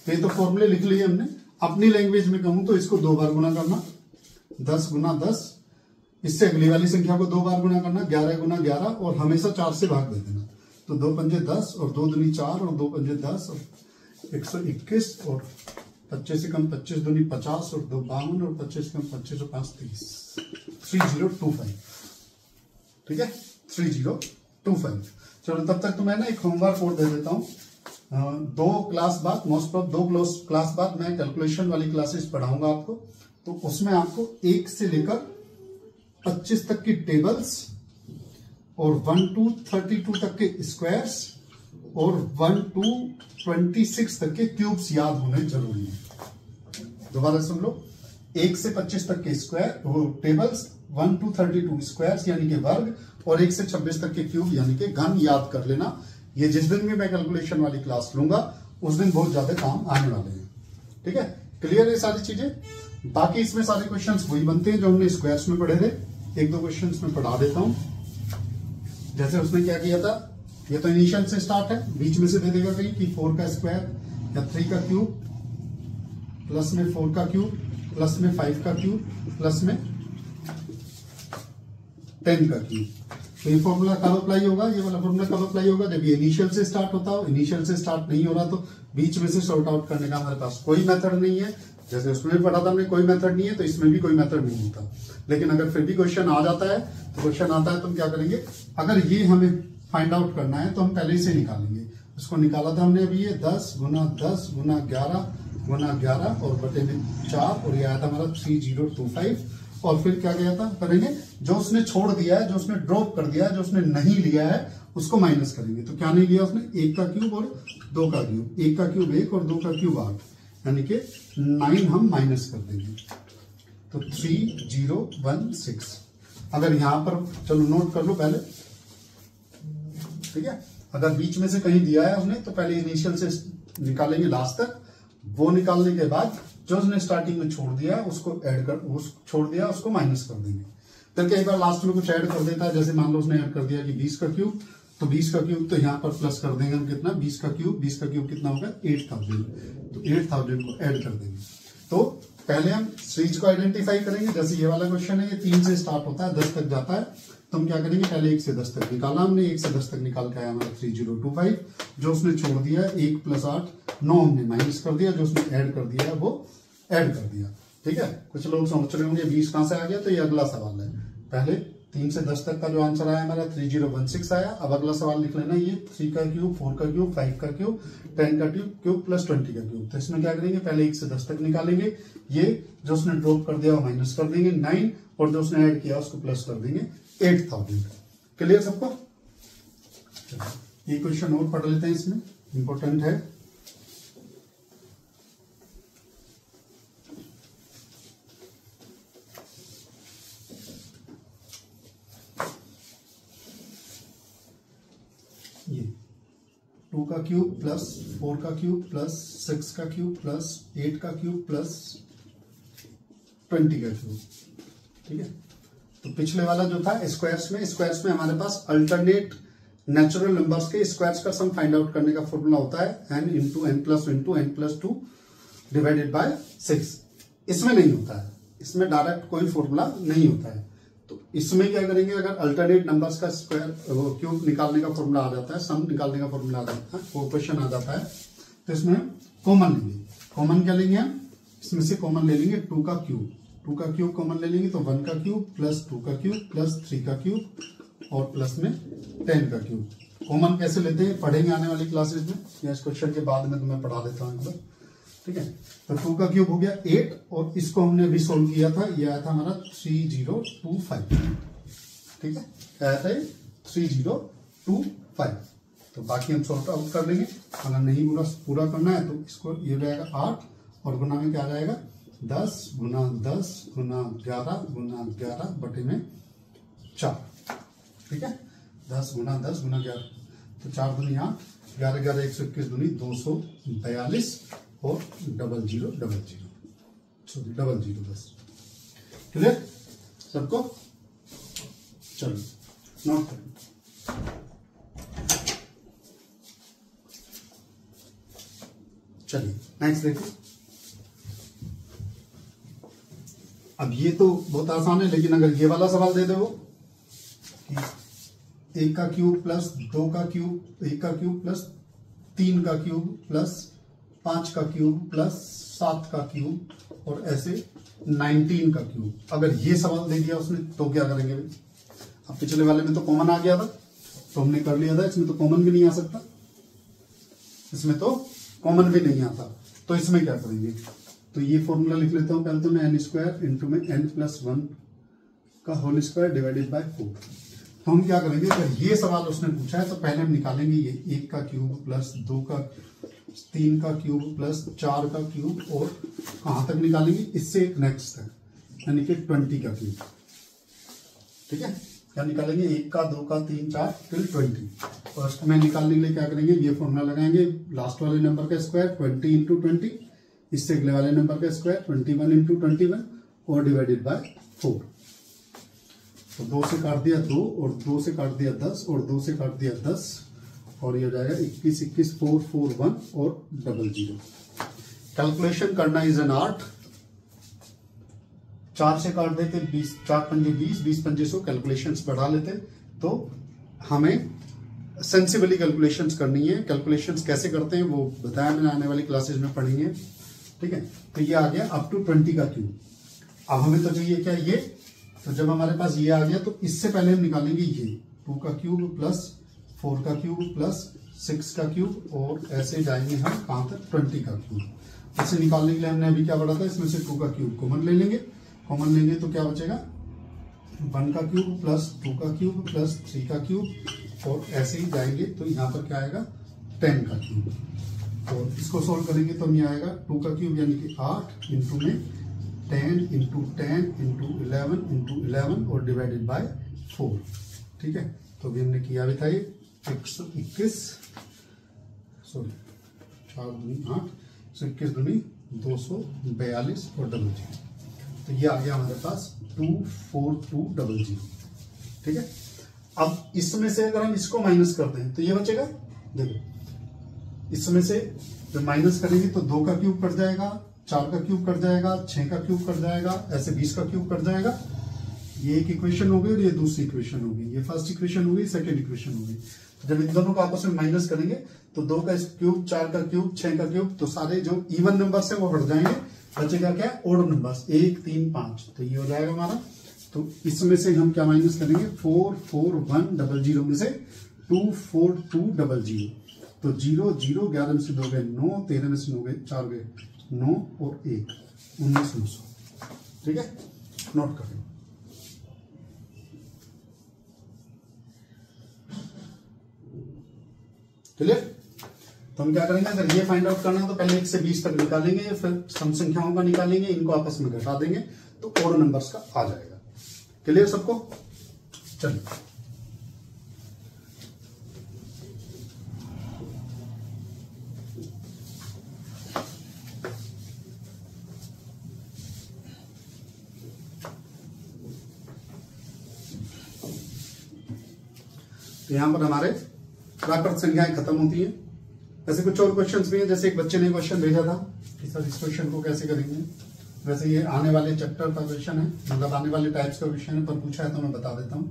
तो ये तो फॉर्मूले लिख लिए हमने। अपनी लैंग्वेज में कहूं तो इसको 2 बार गुना करना, 10 गुना 10, इससे अगली वाली संख्या को 2 बार गुना करना, 11 गुना 11 और हमेशा 4 से भाग दे देना। तो 2 पंजे 10 और 2 दूनी 4 और 2 पंजे 10 और 121 और 25 से कम 25 दूनी 50 और 2 52 और 25 से कम 25 और 5 30, 3025, ठीक है 3025। चलो तब तक तो मैं ना एक होमवर्क और दे देता हूँ। 2 क्लास बाद, मोस्ट ऑफ 2 क्लास बाद मैं कैलकुलेशन वाली क्लासेस पढ़ाऊंगा आपको। तो उसमें आपको 1 से लेकर 25 तक की टेबल्स और 1 to 32 तक के स्क्वायर्स और 1 to 26 तक के क्यूब्स याद होने जरूरी है। दोबारा सुन लो, 1 से 25 तक के स्क्वायर वो टेबल्स, 1 to 32 स्क्वायर्स यानी कि वर्ग और 1 से 26 तक के क्यूब यानी कि घन याद कर लेना। ये जिस दिन भी मैं कैलकुलेशन वाली क्लास लूंगा उस दिन बहुत ज्यादा काम आने वाले हैं, ठीक है। क्लियर है सारी चीजें। बाकी इसमें सारे क्वेश्चंस वही बनते हैं जो हमने स्क्वायर्स में पढ़े थे। 1-2 क्वेश्चंस में पढ़ा देता हूं। जैसे उसने क्या किया था, ये तो इनिशियल से स्टार्ट है, बीच में से दे देगा कहीं कि 4 का स्क्वायर या 3 का क्यूब प्लस में 4 का क्यूब प्लस में 5 का क्यूब प्लस में 10 का क्यूब। तो ये फॉर्मूला कब अप्लाई होगा, ये वाला फॉर्मूला कब अप्लाई होगा, जब ये इनिशियल से स्टार्ट होता हो। इनिशियल से स्टार्ट नहीं हो रहा तो बीच में से सॉर्ट आउट करने का हमारे पास कोई मेथड नहीं है। जैसे उसमें भी पढ़ा था हमने, कोई मेथड नहीं है, तो इसमें भी कोई मेथड नहीं होता। लेकिन अगर फिर भी क्वेश्चन आ जाता है तो क्वेश्चन आता है तो हम क्या करेंगे, अगर ये हमें फाइंड आउट करना है तो हम पहले ही से निकालेंगे। उसको निकाला था हमने अभी, ये 10 गुना 10 गुना 11 गुना 11 और बटे में 4 और ये आया था हमारा 3025। और फिर क्या गया था करेंगे, जो उसने छोड़ दिया है, जो उसने ड्रॉप कर दिया है, जो उसने नहीं लिया है उसको माइनस करेंगे। तो क्या नहीं लिया उसने, 1 का क्यूब और 2 का क्यूब, 1 का क्यूब 1 और 2 का क्यूब 8, यानी कि 9 हम माइनस कर देंगे। तो 3016। अगर यहां पर चलो नोट कर लो पहले, ठीक है। अगर बीच में से कहीं दिया है उसने तो पहले इनिशियल से निकालेंगे लास्ट तक, वो निकालने के बाद जो उसने स्टार्टिंग में छोड़ दिया उसको ऐड कर, छोड़ दिया उसको माइनस कर देंगे। फिर कई बार लास्ट में कुछ ऐड कर देता है, जैसे मान लो उसने ऐड कर दिया कि 20 का क्यूब, तो 20 का क्यूब तो यहाँ पर प्लस कर देंगे हम कितना, 20 का क्यूब कितना होगा 8000, तो 8000 को ऐड कर देंगे। तो पहले हम सीरीज को आइडेंटिफाई करेंगे। जैसे ये वाला क्वेश्चन है, ये 3 से स्टार्ट होता है 10 तक जाता है, तो हम क्या करेंगे, पहले 1 से 10 तक निकाला हमने, 1 से 10 तक निकाल के आया हमारा 3025, जो उसने छोड़ दिया 1 + 8 9 हमने माइनस कर दिया, जो उसने ऐड कर दिया वो ऐड कर दिया। ठीक है, कुछ लोग सोच रहे होंगे 20 कहां से आ गया, तो ये अगला सवाल है। पहले 3 से 10 तक का जो आंसर आया हमारा 3016 आया। अब अगला सवाल लिख लेना, ये 3 का क्यूब, 4 का क्यूब, 5 का क्यूब, 10 का क्यूब प्लस 20 का क्यूब। तो इसमें क्या करेंगे, पहले 1 से 10 तक निकालेंगे, ये जो उसने ड्रॉप कर दिया वो माइनस कर देंगे 9, और जो उसने ऐड किया उसको प्लस कर देंगे 8000। क्लियर सबको? ये क्वेश्चन और पढ़ लेते हैं, इसमें इंपॉर्टेंट है। ये 2 का क्यूब प्लस 4 का क्यूब प्लस 6 का क्यूब प्लस 8 का क्यूब प्लस 20 का क्यूब। ठीक है, तो पिछले वाला जो था स्क्वायर्स में हमारे पास अल्टरनेट नेचुरल नंबर्स के स्क्वायर्स का सम फाइंड आउट करने का फॉर्मूला होता है n into n plus 2 divided by 6। इसमें नहीं होता है, इसमें डायरेक्ट कोई फॉर्मूला नहीं होता है। तो इसमें क्या करेंगे, अगर अल्टरनेट नंबर्स का स्क्वायर क्यूब निकालने का फॉर्मूला आ जाता है, सम निकालने का फॉर्मूला आ जाता है, कोएफिशिएंट आ जाता है, तो इसमें कॉमन लेंगे। कॉमन क्या लेंगे हम, इसमें से कॉमन ले लेंगे 2 का क्यूब, 2 का क्यूब कॉमन ले लेंगे, तो 1 का क्यूब प्लस 2 का क्यूब प्लस 3 का क्यूब और प्लस में 10 का क्यूब। कॉमन कैसे लेते हैं पढ़ेंगे आने वाली क्लासेस में, या इस क्वेश्चन के बाद में तुम्हें पढ़ा देता हूं एक बार। ठीक है, तो 2 का क्यूब हो गया 8, और इसको हमने अभी सोल्व किया था, ये आया था हमारा 3025। ठीक है, क्या आया था ये 3025। तो बाकी हम सॉर्ट आउट कर लेंगे, अगर नहीं पूरा करना है तो इसको ये हो जाएगा 8, और गुना में क्या जाएगा 10 गुना 10 गुना 11 गुना 11 बटे में 4। ठीक है, 10 गुना 10 गुना 11, तो 4 दूनी 8, 11 11 121 दूनी 242 और 0000 सॉरी 00 बस। क्लियर सबको? चलो नोट करें। चलिए नेक्स्ट देखो। अब ये तो बहुत आसान है, लेकिन अगर ये वाला सवाल दे दो कि 1 का क्यूब प्लस 2 का क्यूब, 1 का क्यूब प्लस 3 का क्यूब प्लस 5 का क्यूब प्लस 7 का क्यूब और ऐसे 19 का क्यूब, अगर ये सवाल दे दिया उसने तो क्या करेंगे भाई? अब पिछले वाले में तो कॉमन आ गया था, तो हमने कर लिया था, इसमें तो कॉमन भी नहीं आ सकता, इसमें तो कॉमन भी नहीं आता, तो इसमें क्या करेंगे? तो ये फॉर्मूला लिख लेता हूं पहले तो मैं, n स्क्वायर इंटू में n+1 का होल स्क्वायर डिवाइडेड बाय 4। तो हम क्या करेंगे, अगर ये सवाल उसने पूछा है तो पहले हम निकालेंगे ये 1 का क्यूब प्लस 2 का 3 का क्यूब प्लस 4 का क्यूब, और कहां तक निकालेंगे, इससे एक नेक्स्ट तक, यानी कि 20 का क्यूब। ठीक है, क्या निकालेंगे 1 का 2 का 3 4 टिल 20। फर्स्ट में निकालने के लिए क्या करेंगे, ये फॉर्मूला लगाएंगे, लास्ट वाले नंबर का स्क्वायर 20 इंटू 20, इससे अगले वाले नंबर का स्क्वायर 21 इंटू 21 और डिवाइडेड बाय 4। तो 2 से काट दिया 2 और 2 से काट दिया 10 और 2 से काट दिया 10, और ये हो जाएगा 21 21 4 4 1 और 00। कैलकुलेशन करना इज एन आर्ट। 4 से काट देते 20, 4 पंजे 20, 20 पंजे 100, कैलकुलेशंस बढ़ा लेते। तो हमें सेंसिबली कैलकुलेशंस करनी है। कैलकुलेशंस कैसे करते हैं वो बताया मैंने, आने वाली क्लासेस में पढ़ेंगे। ठीक है, तो ये आ गया अप टू 20 का क्यूब। अब हमें तो चाहिए क्या, ये, तो जब हमारे पास ये आ गया तो इससे पहले हम निकालेंगे ये 2 का क्यूब प्लस 4 का क्यूब प्लस 6 का क्यूब, और ऐसे जाएंगे हम कहां तक 20 का क्यूब। इसे निकालने के लिए हमने अभी क्या पढ़ा था, इसमें से 2 का क्यूब कॉमन ले लेंगे, कॉमन लेंगे तो क्या बचेगा 1 का क्यूब प्लस 2 का क्यूब प्लस 3 का क्यूब, और ऐसे ही जाएंगे तो यहाँ पर क्या आएगा 10 का क्यूब। तो इसको सोल्व करेंगे तो ये आएगा 2 का क्यूब यानी कि 8 इंटू में 10 इंटू 10 इंटू 11 इंटू 11 और डिवाइडेड बाय 4। ठीक है, तो अभी हमने किया भी था ये 121 सॉरी 4 दूनी 8, 121 दूनी 242 और 00। तो ये आ गया हमारे पास 24200। ठीक है, अब इसमें से अगर हम इसको माइनस कर दें तो ये बचेगा। देखो इसमें से जब माइनस करेंगे तो 2 का क्यूब कट जाएगा, 4 का क्यूब कट जाएगा, 6 का क्यूब कट जाएगा, ऐसे 20 का क्यूब कट जाएगा। ये एक इक्वेशन हो गई और ये दूसरी इक्वेशन हो गई, ये फर्स्ट इक्वेशन हो गई, सेकंड इक्वेशन हो गई। तो जब इन दोनों को आपस में माइनस करेंगे तो 2 का क्यूब, 4 का क्यूब, 6 का क्यूब, तो सारे जो इवन नंबर्स है वो हट जाएंगे, बचेगा क्या, ओड नंबर्स 1 3 5। तो ये हो जाएगा हमारा। तो इसमें से हम क्या माइनस करेंगे, 44100 में से 24200। तो 0 0, 11 में से 2 गए 9, 13 में से 9 गए 4 गए 9 और 1 1900। ठीक है, नोट कर लो। क्लियर? तो हम क्या करेंगे, अगर ये फाइंड आउट करना है तो पहले 1 से 20 तक निकालेंगे, फिर सम संख्याओं का निकालेंगे, इनको आपस में घटा देंगे तो ओड नंबर्स का आ जाएगा। क्लियर सबको? चलिए तो यहां पर हमारे प्राकृत संख्याएं खत्म होती हैं। ऐसे कुछ और क्वेश्चंस भी हैं, जैसे एक बच्चे ने क्वेश्चन भेजा था कि सर इस क्वेश्चन को कैसे करेंगे। वैसे ये आने वाले चैप्टर का क्वेश्चन है, मतलब आने वाले टाइप्स का क्वेश्चन है, पर पूछा है तो मैं बता देता हूं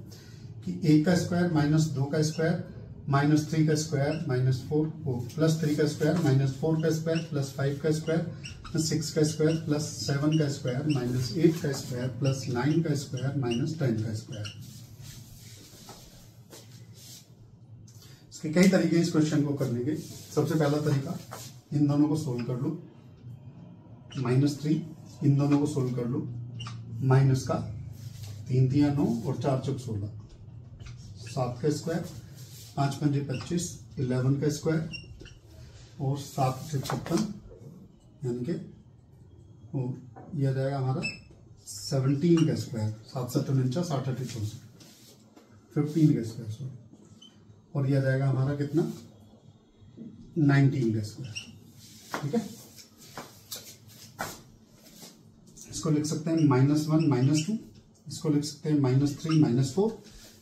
कि 1 का स्क्वायर माइनस 2 का स्क्वायर माइनस 3 का स्क्वायर माइनस 4 प्लस 3 का स्क्वायर माइनस 4 का स्क्वायर प्लस 5 का स्क्वायर प्लस 6 का स्क्वायर प्लस 7 का स्क्वायर माइनस 8 का स्क्वायर प्लस 9 का स्क्वायर माइनस 10 का स्क्वायर। इसके कई तरीके इस क्वेश्चन को करने के। सबसे पहला तरीका, इन दोनों को सोल्व कर लो, -3 इन दोनों को सोल्व कर लो, माइनस का 3 3 9 और 4 4 16, 7 का स्क्वायर 5 5 25 11 का स्क्वायर और 7 से 56 यानी कि यह जाएगा हमारा 17 का स्क्वायर, 7 7 49 8 8 64 15 का स्क्वायर सॉरी, और यह जाएगा हमारा कितना 19 का स्क्वायर। ठीक है, इसको लिख सकते हैं -1 -2, इसको लिख सकते हैं -3 -4,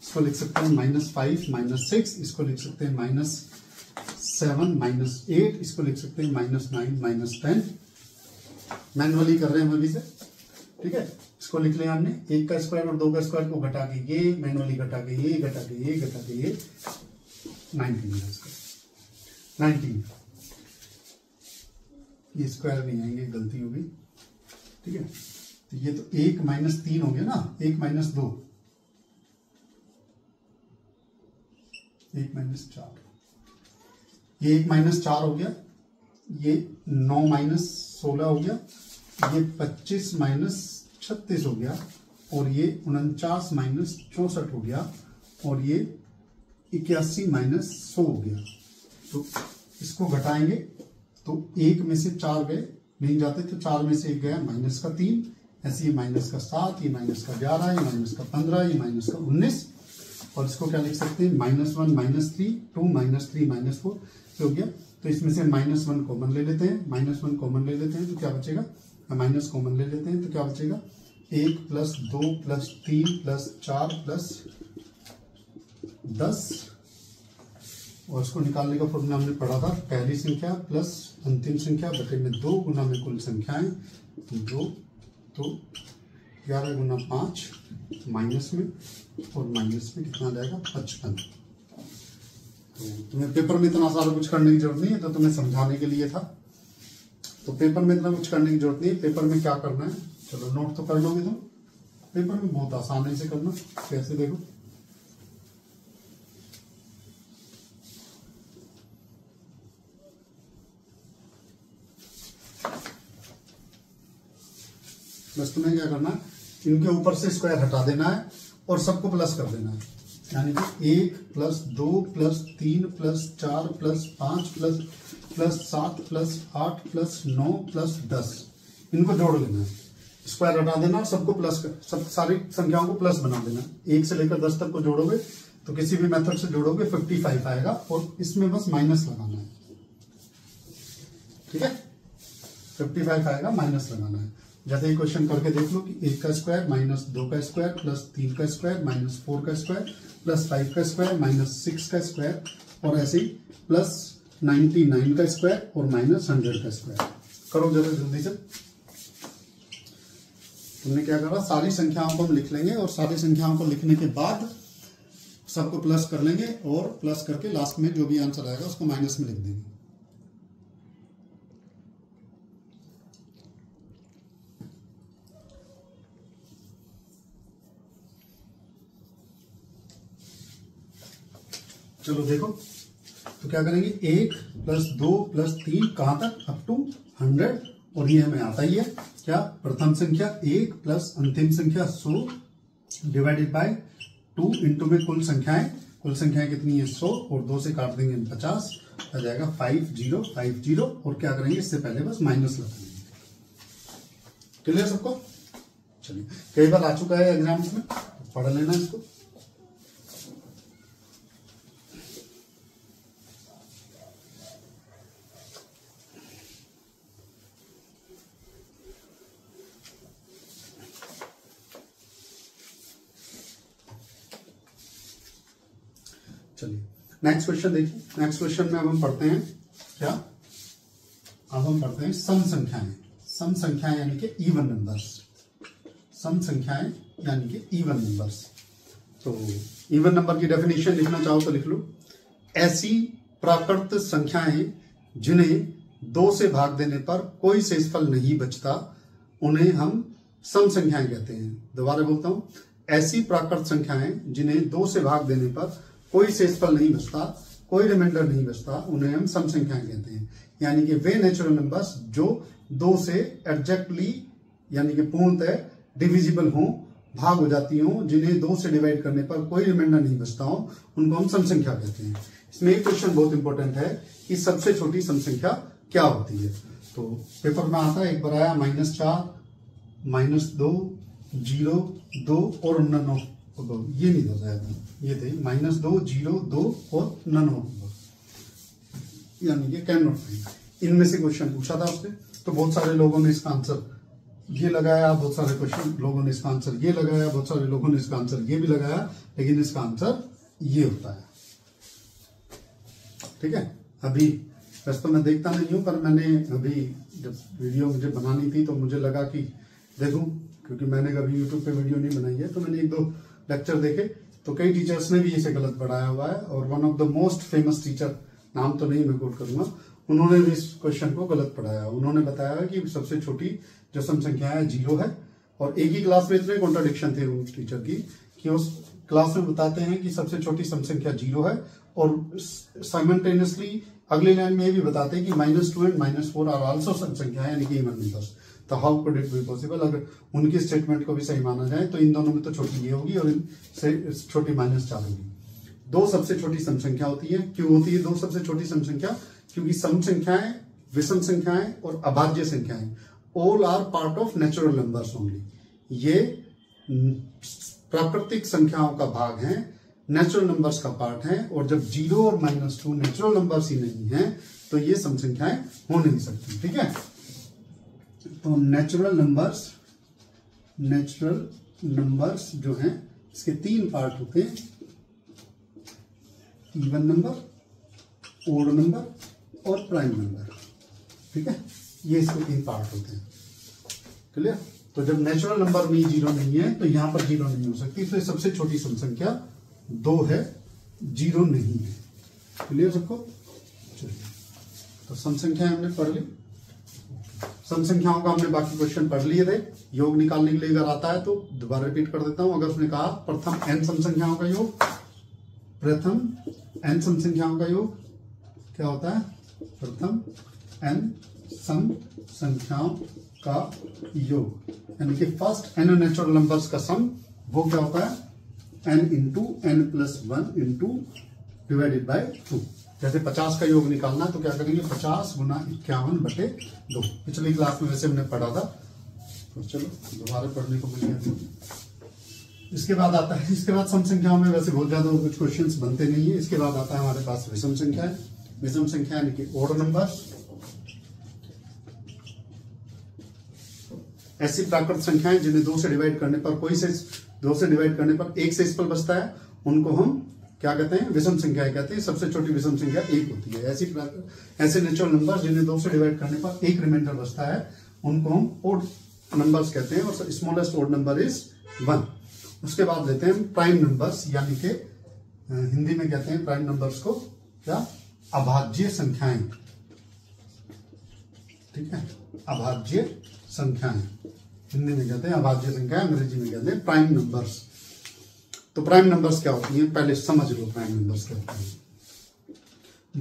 इसको लिख सकते हैं -5 -6, इसको लिख सकते हैं -7 -8, इसको लिख सकते हैं -9 -10। मैनुअली कर रहे हैं हम अभी से। ठीक है, इसको लिख लिया हमने, 1 का स्क्वायर और 2 का स्क्वायर को घटा के ये, मैनुअली घटा के ये, घटा के ये, घटा के ये 19 का स्क्वायर 19। ये स्क्वायर नहीं आएंगे, गलती होगी। ठीक है, तो ये तो 1 -3 हो गया ना, 1 -2 1 -4, ये 1 -4 हो गया, ये 9 -16 हो गया, ये 25 -36 हो गया, और ये 49 -64 हो गया, और ये 81 -100 हो गया। तो इसको घटाएंगे तो 1 में से 4 गए, नहीं जाते तो 4 में से 1 गया -3, ऐसे ये -7, ये -11, ये -15, ये -19, और इसको क्या लिख सकते हैं -1 -3 2 -3 -4 हो गया। तो इसमें से -1 कॉमन ले लेते हैं, -1 कॉमन ले लेते हैं तो क्या बचेगा, माइनस कॉमन ले लेते हैं तो क्या बचेगा 1 + 2 + 3 + 4 + 10, और इसको निकालने का फॉर्मूला हमने पढ़ा था, पहली संख्या प्लस अंतिम संख्या बटे में 2 गुना में कुल संख्याएं 2, तो 11 गुना 5 माइनस में, और माइनस में कितना जाएगा 55। तो तुम्हें पेपर में इतना सारा कुछ करने की जरूरत नहीं है, तो तुम्हें समझाने के लिए था। तो पेपर में इतना कुछ करने की जरूरत नहीं है। पेपर में क्या करना है, चलो नोट तो कर लोगे तुम, पेपर में बहुत आसानी से करना। कैसे, देखो बस तुम्हें क्या करना है, इनके ऊपर से स्क्वायर हटा देना है और सबको प्लस कर देना है, यानी कि 1 + 2 + 3 + 4 + 5 + 7 + 8 + 9 + 10, इनको जोड़ लेना है, स्क्वायर हटा देना और सबको प्लस कर, सब सारी संख्याओं को प्लस बना देना। 1 से लेकर 10 तक को जोड़ोगे तो किसी भी मेथड से जोड़ोगे 55 आएगा, और इसमें बस माइनस लगाना है। ठीक है, 55 आएगा, माइनस लगाना है। जैसे ये क्वेश्चन करके देख लो कि 1 का स्क्वायर माइनस 2 का स्क्वायर प्लस 3 का स्क्वायर माइनस 4 का स्क्वायर प्लस 5 का स्क्वायर माइनस 6 का स्क्वायर और ऐसे ही प्लस 99 का स्क्वायर और माइनस 100 का स्क्वायर। करो जरा जल्दी से। तुमने क्या करा, सारी संख्याओं को हम लिख लेंगे और सारी संख्याओं को लिखने के बाद सबको प्लस कर लेंगे और प्लस करके लास्ट में जो भी आंसर आएगा उसको माइनस में लिख देंगे। चलो देखो, तो क्या करेंगे, 1 प्लस 2 प्लस 3 कहां तक, अप टू 100। और ये हमें आता ही है क्या, प्रथम संख्या 1 प्लस अंतिम संख्या 100 डिवाइडेड बाय 2 इंटू में कुल संख्याएं कितनी है 100 और 2 से काट देंगे 50, आ जाएगा 5050। और क्या करेंगे, इससे पहले बस माइनस लगा देंगे। क्लियर सबको? चलिए, कई बार आ चुका है एग्जाम्स में, पढ़ लेना इसको। चलिए नेक्स्ट क्वेश्चन देखिए। नेक्स्ट क्वेश्चन में अब हम पढ़ते हैं क्या, अब हम पढ़ते हैं सम संख्याएं। सम संख्याएं यानी कि इवन नंबर्स। सम संख्याएं यानी कि इवन नंबर्स। तो इवन नंबर की डेफिनेशन लिखना चाहो तो लिख लो, ऐसी प्राकृत संख्याएं जिन्हें 2 से भाग देने पर कोई शेषफल नहीं बचता उन्हें हम सम संख्याएं कहते हैं। दोबारा बोलता हूं, ऐसी प्राकृत संख्याएं जिन्हें 2 से भाग देने पर कोई शेषफल नहीं बचता, कोई रिमाइंडर नहीं बचता, उन्हें हम सम संख्याएं कहते हैं। यानी कि वे नेचुरल नंबर्स जो 2 से एग्जैक्टली यानी कि पूर्णतः डिविजिबल हो, भाग हो जाती हो, जिन्हें 2 से डिवाइड करने पर कोई रिमाइंडर नहीं बचता हो, उनको हम सम संख्या कहते हैं। इसमें एक क्वेश्चन बहुत इंपॉर्टेंट है कि सबसे छोटी सम संख्या क्या होती है। तो पेपर में आता है, एक बार आया -4 -2 0 2 और 9 ये नहीं बताया था, ये थे -2 0 2 और 9 यानी कि कैन नॉट फाइंड। इनमें से क्वेश्चन पूछा था उसने, तो बहुत सारे लोगों ने इसका आंसर ये लगाया, बहुत सारे क्वेश्चन लोगों ने इसका आंसर ये लगाया, बहुत सारे लोगों ने इसका आंसर ये भी लगाया, लेकिन इसका आंसर ये होता है। ठीक है, अभी वैसे तो मैं देखता नहीं हूं, पर मैंने अभी जब वीडियो मुझे बनानी थी तो मुझे लगा कि देखूं, क्योंकि मैंने कभी यूट्यूब पे वीडियो नहीं बनाई है, तो मैंने 1-2 लेक्चर देखे, तो कई टीचर्स ने भी इसे गलत पढ़ाया हुआ है। और one of the most famous teacher, नाम तो नहीं मैं कोट करूंगा, उन्होंने भी इस क्वेश्चन को गलत पढ़ाया। उन्होंने बताया कि सबसे छोटी जो सम संख्या है 0 है। और एक ही क्लास में इतने कॉन्ट्राडिक्शन थे उस टीचर की कि उस क्लास में बताते हैं कि सबसे छोटी सम संख्या 0 है, और साइमल्टेनियसली अगली लाइन में ये भी बताते हैं कि -2 एंड -4 आर आल्सो सम संख्या यानी कि इवन नंबर्स। तो how could it be possible, अगर उनकी स्टेटमेंट को भी सही माना जाए तो इन दोनों में तो छोटी ये होगी और इनसे छोटी -4 होगी। 2 सबसे छोटी सम संख्या होती है। क्यों होती है 2 सबसे छोटी सम संख्या? क्योंकि सम संख्याएं, विषम संख्याएं और अभाज्य संख्याएं all are part of natural numbers only. ये प्राकृतिक संख्याओं का भाग है, नेचुरल नंबर्स का पार्ट है। और जब 0 और -2 नेचुरल नंबर्स ही नहीं है तो ये सम संख्याएं हो नहीं सकती। ठीक है, तो नेचुरल नंबर्स जो हैं इसके 3 पार्ट होते हैं, इवन नंबर, ओड नंबर और प्राइम नंबर। ठीक है, ये इसके 3 पार्ट होते हैं। क्लियर? तो जब नेचुरल नंबर में 0 नहीं है तो यहां पर 0 नहीं हो सकती, इसलिए सबसे छोटी सम संख्या 2 है, 0 नहीं है। क्लियर सबको? चलिए, तो सम संख्या हमने पढ़ ली। सम संख्याओं का हमने बाकी क्वेश्चन पढ़ लिए थे। योग निकालने के लिए अगर आता है तो दोबारा रिपीट कर देता हूं। अगर उसने कहा प्रथम n सम संख्याओं का योग, प्रथम n सम संख्याओं का योग क्या होता है? प्रथम n सम संख्याओं का योग, यानी कि फर्स्ट n नेचुरल नंबर्स का सम, वो क्या होता है? n into n+1 into divided by 2। जैसे 50 का योग निकालना है तो क्या करेंगे? 50 गुना 51/2। पिछली क्लास में वैसे हमने पढ़ा था, तो चलो दोबारा पढ़ने को मिल गया। इसके बाद आता है, इसके बाद सम संख्याओं में वैसे बहुत ज्यादा कुछ क्वेश्चंस बनते नहीं है। इसके बाद आता है हमारे पास विषम संख्या। विषम संख्या यानी कि ओड नंबर्स। ऐसी प्राकृत संख्याएं जिन्हें 2 से डिवाइड करने पर 2 से डिवाइड करने पर 1 शेषफल बचता है, उनको हम क्या कहते हैं, विषम संख्याएं कहते हैं। सबसे छोटी विषम संख्या 1 होती है। ऐसे नेचुरल नंबर जिन्हें 2 से डिवाइड करने पर 1 रिमाइंडर बचता है, उनको हम ओड नंबर्स कहते हैं, और स्मॉलेस्ट ओड नंबर इज 1। उसके बाद लेते हैं प्राइम नंबर्स, यानी कि हिंदी में कहते हैं प्राइम नंबर्स को क्या, अभाज्य संख्याएं। ठीक है, अभाज्य संख्याएं हिंदी में कहते हैं अभाज्य संख्याएं, अंग्रेजी में कहते हैं प्राइम नंबर्स। तो प्राइम नंबर्स क्या होती हैं, पहले समझ लो प्राइम नंबर्स क्या होती हैं।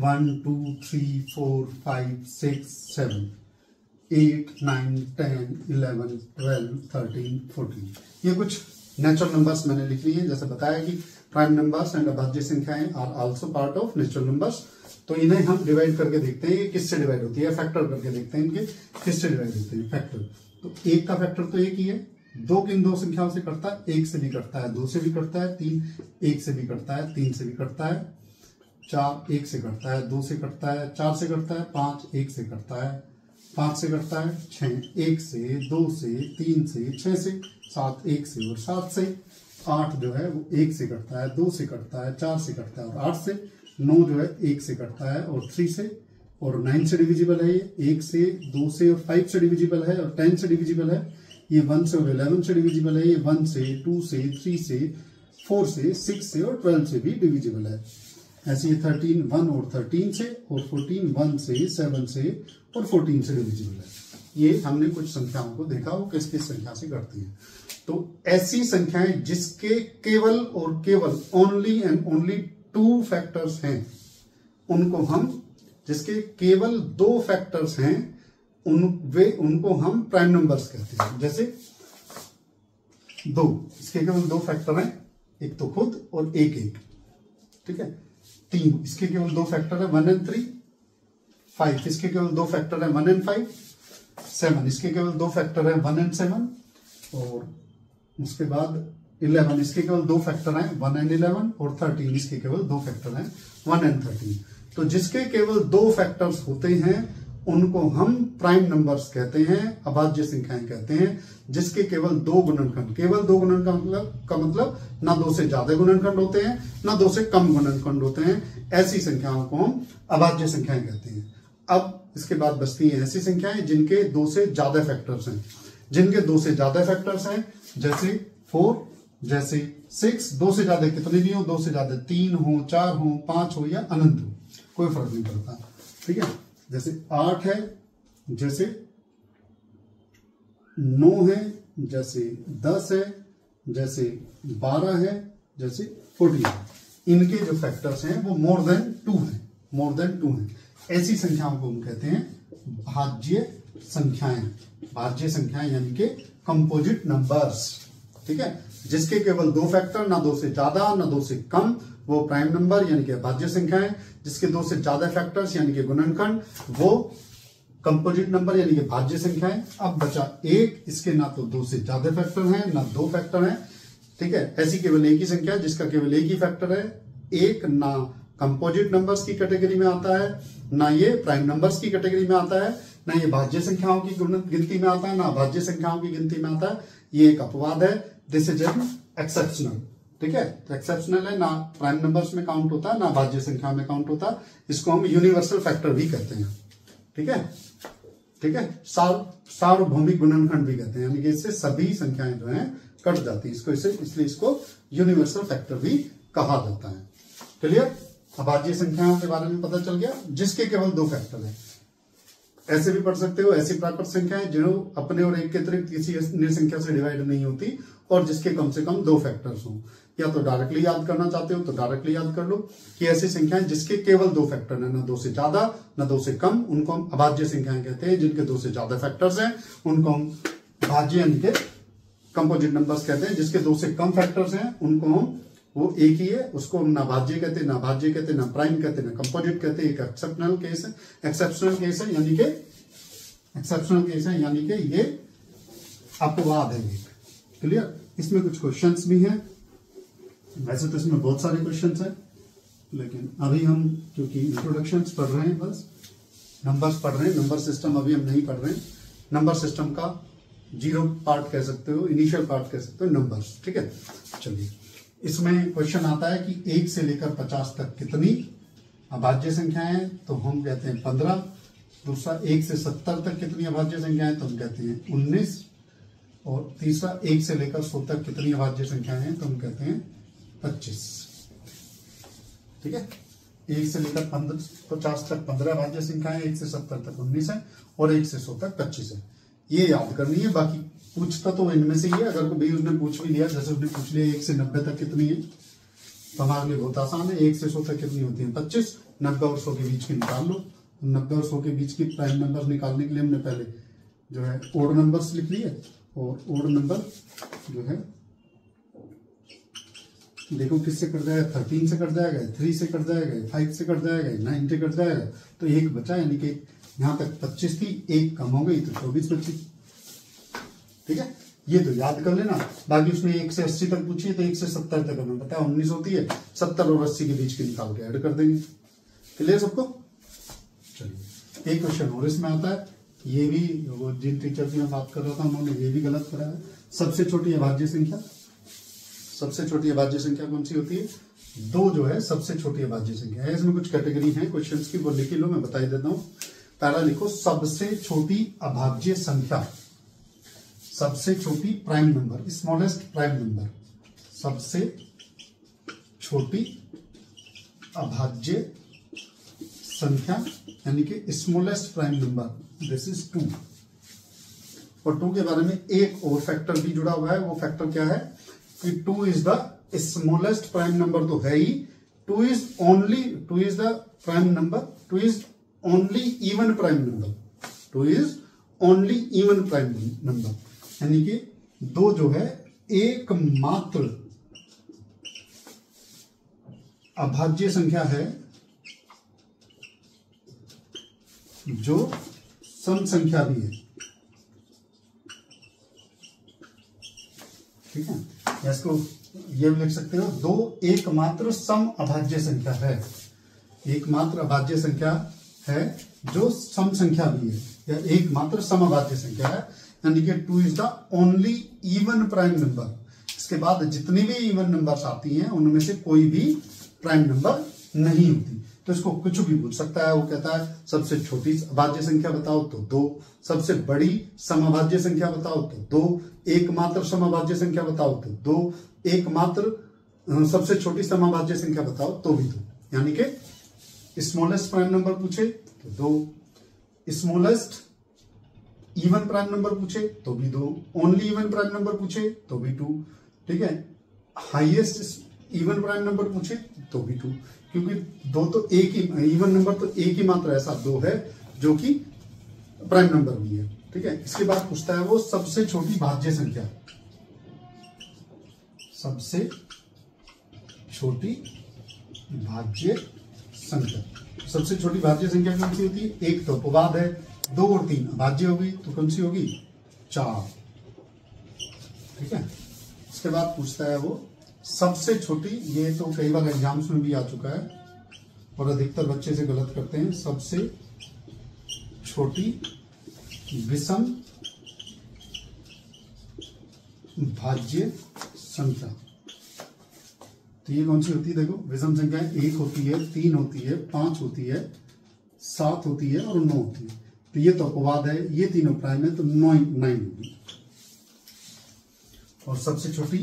1 2 3 4 5 6 7 8 9 10 11 12 13 14, ये कुछ नेचुरल नंबर्स मैंने लिख लिए हैं। जैसे बताया कि प्राइम नंबर्स एंड अभाज्य संख्याएं are also part of natural numbers. तो इन्हें हम डिवाइड करके देखते हैं किससे डिवाइड होती है, फैक्टर करके देखते हैं इनके किससे डिवाइड होते हैं, फैक्टर। तो 1 का फैक्टर तो 1 ही है, 2 किन 2 संख्याओं से करता है, 1 से भी करता है, 2 से भी करता है, 3 1 से भी करता है, 3 से भी करता है, 4 1 से करता है, 2 से करता है, 4 से करता है, 5 1 से करता है, 5 से करता है, 6 1 से, 2 से, 3 से, 6 से, 7 1 से और 7 से, 8 जो है वो 1 से करता है, 2 से करता है, 4 से करता है और 8 से, 9 जो है 1 से करता है और 3 से, और 9 से डिविजिबल है ये, 1 से, 2 से और 5 से डिविजिबल है, और 10 से डिविजिबल है ये, 1 से और 11 से डिविजिबल है ये, 1 से, 2 से, 3 से, 4 से, 6 से और 12 से भी डिविजिबल है। ऐसे ये 13 1 और 13 से, और 14 1 से, 7 से और 14 से डिविजिबल है। ये हमने कुछ संख्याओं को देखा वो किस किस संख्या से करती हैं। तो ऐसी संख्याएं जिसके केवल और केवल ओनली एंड ओनली 2 फैक्टर्स हैं, उनको हम, जिसके केवल 2 फैक्टर्स हैं, उनको हम प्राइम नंबर्स कहते हैं। जैसे 2, इसके केवल 2 फैक्टर हैं, एक तो खुद और एक एक। ठीक है। 3, इसके केवल 2 फैक्टर है 1 and 3। 5, इसके केवल 2 फैक्टर है 1 and 5। 7, इसके केवल 2 फैक्टर है 1 and 7। और उसके बाद 11, इसके केवल 2 फैक्टर हैं 1 and 11। और 13, इसके केवल 2 फैक्टर हैं 1 and 13। तो जिसके केवल 2 फैक्टर्स होते हैं उनको हम प्राइम नंबर्स कहते हैं, अभाज्य संख्याएं कहते हैं। जिसके केवल 2 गुणनखंड, केवल 2 गुणनखंड का मतलब ना 2 से ज्यादा गुणनखंड होते हैं ना 2 से कम गुणनखंड होते हैं, ऐसी संख्याओं को हम अभाज्य संख्याएं कहते हैं। अब इसके बाद बचती हैं ऐसी संख्याएं जिनके 2 से ज्यादा फैक्टर्स हैं। जिनके 2 से ज्यादा फैक्टर्स हैं, जैसे 4, जैसे 6, 2 से ज्यादा कितने भी हो, 2 से ज्यादा 3 हो, 4 हो, 5 हो या अनंत हो, कोई फर्क नहीं पड़ता। ठीक है। जैसे 8 है, जैसे 9 है, जैसे 10 है, जैसे 12 है, जैसे 14 है। इनके जो फैक्टर्स हैं वो मोर देन 2 हैं, मोर देन 2 हैं। ऐसी संख्याओं को हम कहते हैं भाज्य संख्याएं। भाज्य संख्याएं यानी कि कंपोजिट नंबर्स। ठीक है। जिसके केवल 2 फैक्टर, ना 2 से ज्यादा ना 2 से कम, वो प्राइम नंबर यानी कि भाज्य संख्याएं। जिसके 2 से ज्यादा फैक्टर्स यानी कि गुणनखंड, वो कंपोजिट नंबर यानी कि भाज्य संख्याएं। अब बचा 1, इसके ना तो 2 से ज्यादा फैक्टर हैं ना 2 फैक्टर हैं। ठीक है। ऐसी केवल एक ही संख्या जिसका केवल एक ही फैक्टर है 1, ना कंपोजिट नंबर्स की कैटेगरी में आता है, ना ये प्राइम नंबर्स की कैटेगरी में आता है, ना ये भाज्य संख्याओं की गिनती में आता है, ना भाज्य संख्याओं की गिनती में आता है। ये एक अपवाद है, दिस इज एन एक्सेप्शनल। ठीक है। तो एक्सेप्शनल है, ना प्राइम नंबर्स में काउंट होता है ना भाज्य संख्या में काउंट होता है। इसको हम यूनिवर्सल फैक्टर भी कहते हैं। ठीक है। ठीक है। सार्वभौमिक गुणनखंड भी कहते हैं, यानी कि इससे सभी संख्याएं जो हैं कट जाती है, इसलिए इसको यूनिवर्सल फैक्टर भी कहा जाता है। क्लियर। अभाज्य संख्याओं के बारे में पता चल गया, जिसके केवल 2 फैक्टर है। ऐसे भी पढ़ सकते हो, ऐसी प्राकृत संख्याएं जो अपने और एक के अतिरिक्त किसी अन्य संख्या से डिवाइड नहीं होती और जिसके कम से कम 2 फैक्टर्स हों। या तो डायरेक्टली याद करना चाहते हो तो डायरेक्टली याद कर लो कि ऐसी संख्याएं जिसके केवल 2 फैक्टर है, ना 2 से ज्यादा ना 2 से कम, उनको हम अभाज्य संख्याएं कहते हैं। जिनके 2 से ज्यादा फैक्टर्स हैं उनको हम भाज्य यानी कि कंपोजिट नंबर्स कहते हैं। जिसके 2 से कम फैक्टर्स हैं उनको हम, वो एक ही है, उसको हम ना भाज्य कहते, ना भाज्य कहते, ना प्राइम कहते, ना कंपोजिट कहते। एक एक्सेप्शनल केस है, एक्सेप्शनल केस है यानी कि एक्सेप्शनल केस है यानी कि ये अपवाद है एक। क्लियर। इसमें कुछ क्वेश्चंस भी हैं, वैसे तो इसमें बहुत सारे क्वेश्चंस हैं, लेकिन अभी हम क्योंकि इंट्रोडक्शंस पढ़ रहे हैं, बस नंबर्स पढ़ रहे हैं, नंबर सिस्टम अभी हम नहीं पढ़ रहे हैं। नंबर सिस्टम का जीरो पार्ट कह सकते हो, इनिशियल पार्ट कह सकते हो, नंबर्स। ठीक है, चलिए इसमें क्वेश्चन आता है कि 1 से लेकर 50 तक कितनी अभाज्य संख्याएं हैं, तो हम कहते हैं 15। दूसरा 1 से 70 तक कितनी अभाज्य संख्याएं, तो हम कहते हैं 19। और तीसरा 1 से लेकर 100 तक कितनी अभाज्य संख्याएं हैं, तो हम कहते हैं 25। ठीक है, 1 से लेकर 50 तक 15 अभाज्य संख्याएं, 1 से 70 तक 19 है और 1 से 100 तक 25 है। ये याद करनी है, बाकी पूछता तो इनमें से ही है। अगर कोई उसने पूछ भी लिया, जैसे उसने पूछ लिया 1 से 90 तक कितनी है, तो हमारे लिए बहुत आसान है। 1 से 100 तक कितनी होती है 25, 90 और 100 के बीच की निकाल लो। 90 और 100 के बीच की प्राइम नंबर निकालने के लिए हमने पहले जो है ओड नंबर्स लिख लिए, और ओड नंबर जो है देखो किससे कट जाएगा, 13 से कट जाएगा, 3 से कट जाएगा, 5 से कट जाएगा, 9 से कट जाएगा, तो एक बचा, यानी कि यहां तक 25 थी, एक कम हो गई तो 24 बची। ठीक है, ये तो याद कर लेना। बाकी उसने 1 से 80 तक पूछी है, तो 1 से 70 तक हमें पता है 19 होती है, 70 और 80 के बीच के निकाल के ऐड कर देंगे। क्लियर सबको? चलिए एक क्वेश्चन और इसमें आता है, ये भी वो जिन टीचर की मैं बात कर रहा था उन्होंने ये भी गलत करा है। सबसे छोटी अभाज्य संख्या, सबसे छोटी अभाज्य संख्या कौन सी होती है? 2 जो है सबसे छोटी अभाज्य संख्या है। इसमें कुछ कैटेगरी है क्वेश्चंस की, वो लिख लो, मैं बता ही देता हूं। पहला लिखो सबसे छोटी अभाज्य संख्या, सबसे छोटी prime number, smallest prime number, सबसे छोटी अभाज्य संख्या यानी कि smallest prime number, this is 2। और 2 के बारे में एक और फैक्टर भी जुड़ा हुआ है। वो फैक्टर क्या है कि 2 is the smallest prime number तो है ही, 2 is the prime number, 2 is only even prime number, 2 is only even prime number, यानी कि 2 जो है एकमात्र अभाज्य संख्या है जो सम संख्या भी है। ठीक है, इसको ये भी लिख सकते हो, 2 एकमात्र सम अभाज्य संख्या है, एकमात्र अभाज्य संख्या है जो सम संख्या भी है, या एकमात्र सम अभाज्य संख्या है, यानी कि 2 is the only even prime number. इसके बाद जितनी भी इवन नंबर्स आती हैं उनमें से कोई भी प्राइम नंबर नहीं होती। तो इसको कुछ भी पूछ सकता है। वो कहता है सबसे छोटी अभाज्य संख्या बताओ तो 2, सबसे बड़ी समअभाज्य संख्या बताओ तो 2, एकमात्र समअभाज्य संख्या बताओ तो 2, एकमात्र सबसे छोटी समअभाज्य संख्या बताओ तो भी 2, यानी कि स्मॉलेस्ट प्राइम नंबर पूछे तो 2, स्मॉलेस्ट इवन प्राइम नंबर पूछे तो भी 2, ओनली इवन प्राइम नंबर पूछे तो भी 2। ठीक है, हाईएस्ट इवन प्राइम नंबर पूछे तो भी 2, क्योंकि 2 तो एक ही इवन नंबर तो एक ही मात्र ऐसा 2 है जो कि प्राइम नंबर भी है। ठीक है, इसके बाद पूछता है वो सबसे छोटी भाज्य संख्या, सबसे छोटी भाज्य संख्या। सबसे छोटी भाज्य संख्या कौन सी होती है? एक तो अपवाद है, 2 और 3 अभाज्य होगी, तो कौन सी होगी? 4। ठीक है, इसके बाद पूछता है वो सबसे छोटी, ये तो कई बार एग्जाम्स में भी आ चुका है और अधिकतर बच्चे से गलत करते हैं, सबसे छोटी विषम भाज्य संख्या। तो ये कौन सी होती है? देखो विषम संख्या 1 होती है, 3 होती है, 5 होती है, 7 होती है और 9 होती है। तो ये तो अपवाद है, ये तीनों प्राइम है, तो 9 होगी। और सबसे छोटी,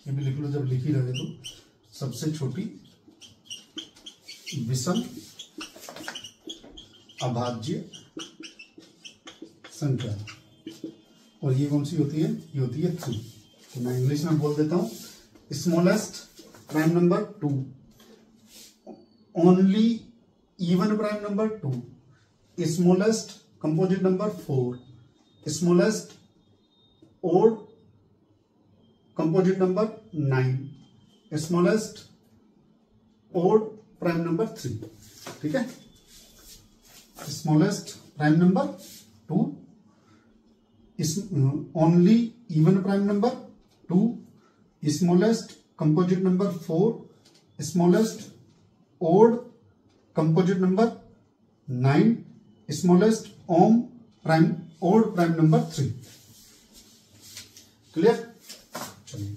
ये भी लिख लो जब लिख ही रहे तो, सबसे छोटी विषम अभाज्य संख्या, और ये कौन सी होती है? ये होती है 3। तो मैं इंग्लिश में बोल देता हूं, smallest prime number 2, only even prime number 2, smallest composite number 4, smallest odd composite number 9, smallest odd prime number 3। ठीक है, smallest prime number 2, only even prime number 2, smallest composite number 4, smallest odd composite number 9, smallest odd prime number 3। Clear? चलिए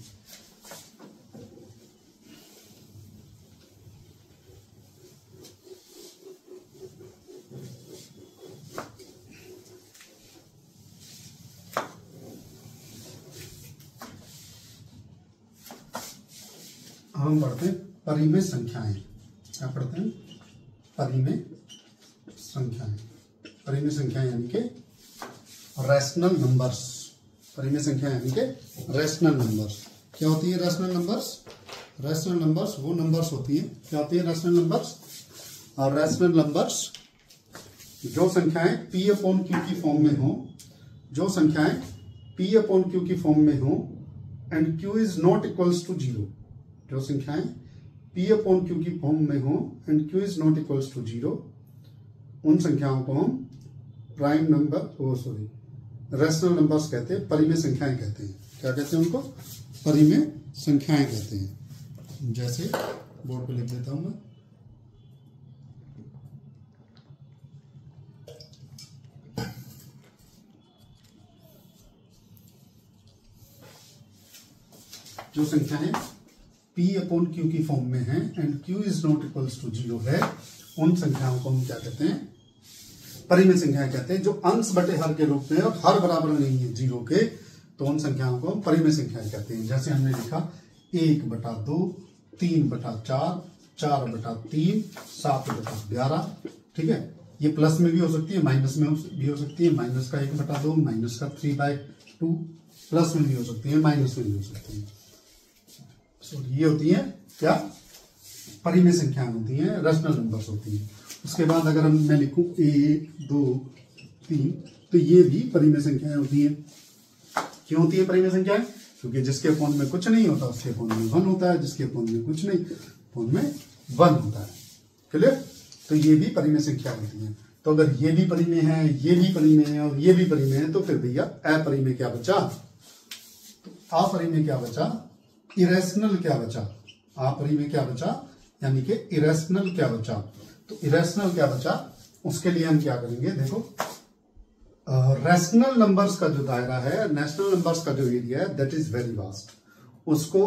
हम पढ़ते हैं परिमेय संख्याएं। क्या पढ़ते हैं? परिमेय संख्याएं। परिमेय संख्याएं यानी कि रैशनल नंबर्स। परिमेय संख्याएं यानी कि रैशनल नंबर्स। क्या होती है रैशनल नंबर्स? रैशनल नंबर्स वो नंबर्स होती है, क्या होती है रैशनल नंबर्स? और रैशनल नंबर्स जो संख्याएं P अपॉन Q की फॉर्म में हो, जो संख्याएं P अपॉन Q की फॉर्म में हो and Q is not equals to zero. जो संख्याएं P अपॉन Q की फॉर्म में हो and Q is not equals to zero, उन संख्याओं को हम प्राइम नंबर रैशनल नंबर्स कहते हैं, परिमेय संख्याएं कहते हैं। क्या कहते हैं उनको? परिमेय संख्याएं कहते हैं। जैसे बोर्ड पे लिख देता हूं मैं, जो संख्याएं P अपॉन Q की फॉर्म में है and Q is not equals to zero है, उन संख्याओं को हम क्या कहते हैं? परिमेय संख्याएं कहते हैं। जो अंश बटे हर के रूप में और हर बराबर नहीं है जीरो के, तो उन संख्याओं को हम परिमेय संख्याएं कहते हैं। जैसे हमने लिखा 1/2, 3/4, 4/3, 7/11। ठीक है, ये प्लस में भी हो सकती है, माइनस में भी हो सकती है। माइनस का 1/2, माइनस का 3/2, प्लस में भी हो सकती है, माइनस में भी हो सकती है। ये होती है क्या? परिमेय संख्याएं होती हैं, रैशनल नंबर्स होती हैं। उसके बाद अगर मैं लिखूं 1, 2, 3, तो ये भी परिमेय संख्याएं होती हैं। क्यों होती है परिमेय संख्याएं? क्योंकि जिसके फोन में कुछ नहीं होता उसके फोन में 1 होता है, जिसके फोन में कुछ नहीं फोन में 1 होता है। क्लियर? तो ये भी परिमेय संख्या होती है। तो अगर ये भी परिमेय है, ये भी परिमेय है और ये भी परिमेय है, तो फिर भैया अपरिमेय क्या बचा? तो अपरिमेय क्या बचा? इरेशनल क्या बचा? अपरिमेय क्या बचा? यानी कि इरेशनल क्या बचा? तो इरेशनल क्या बचा, उसके लिए हम क्या करेंगे? देखो, रैशनल नंबर्स का जो दायरा है, नेशनल नंबर्स का जो एरिया है, दैट इज वेरी वास्ट। उसको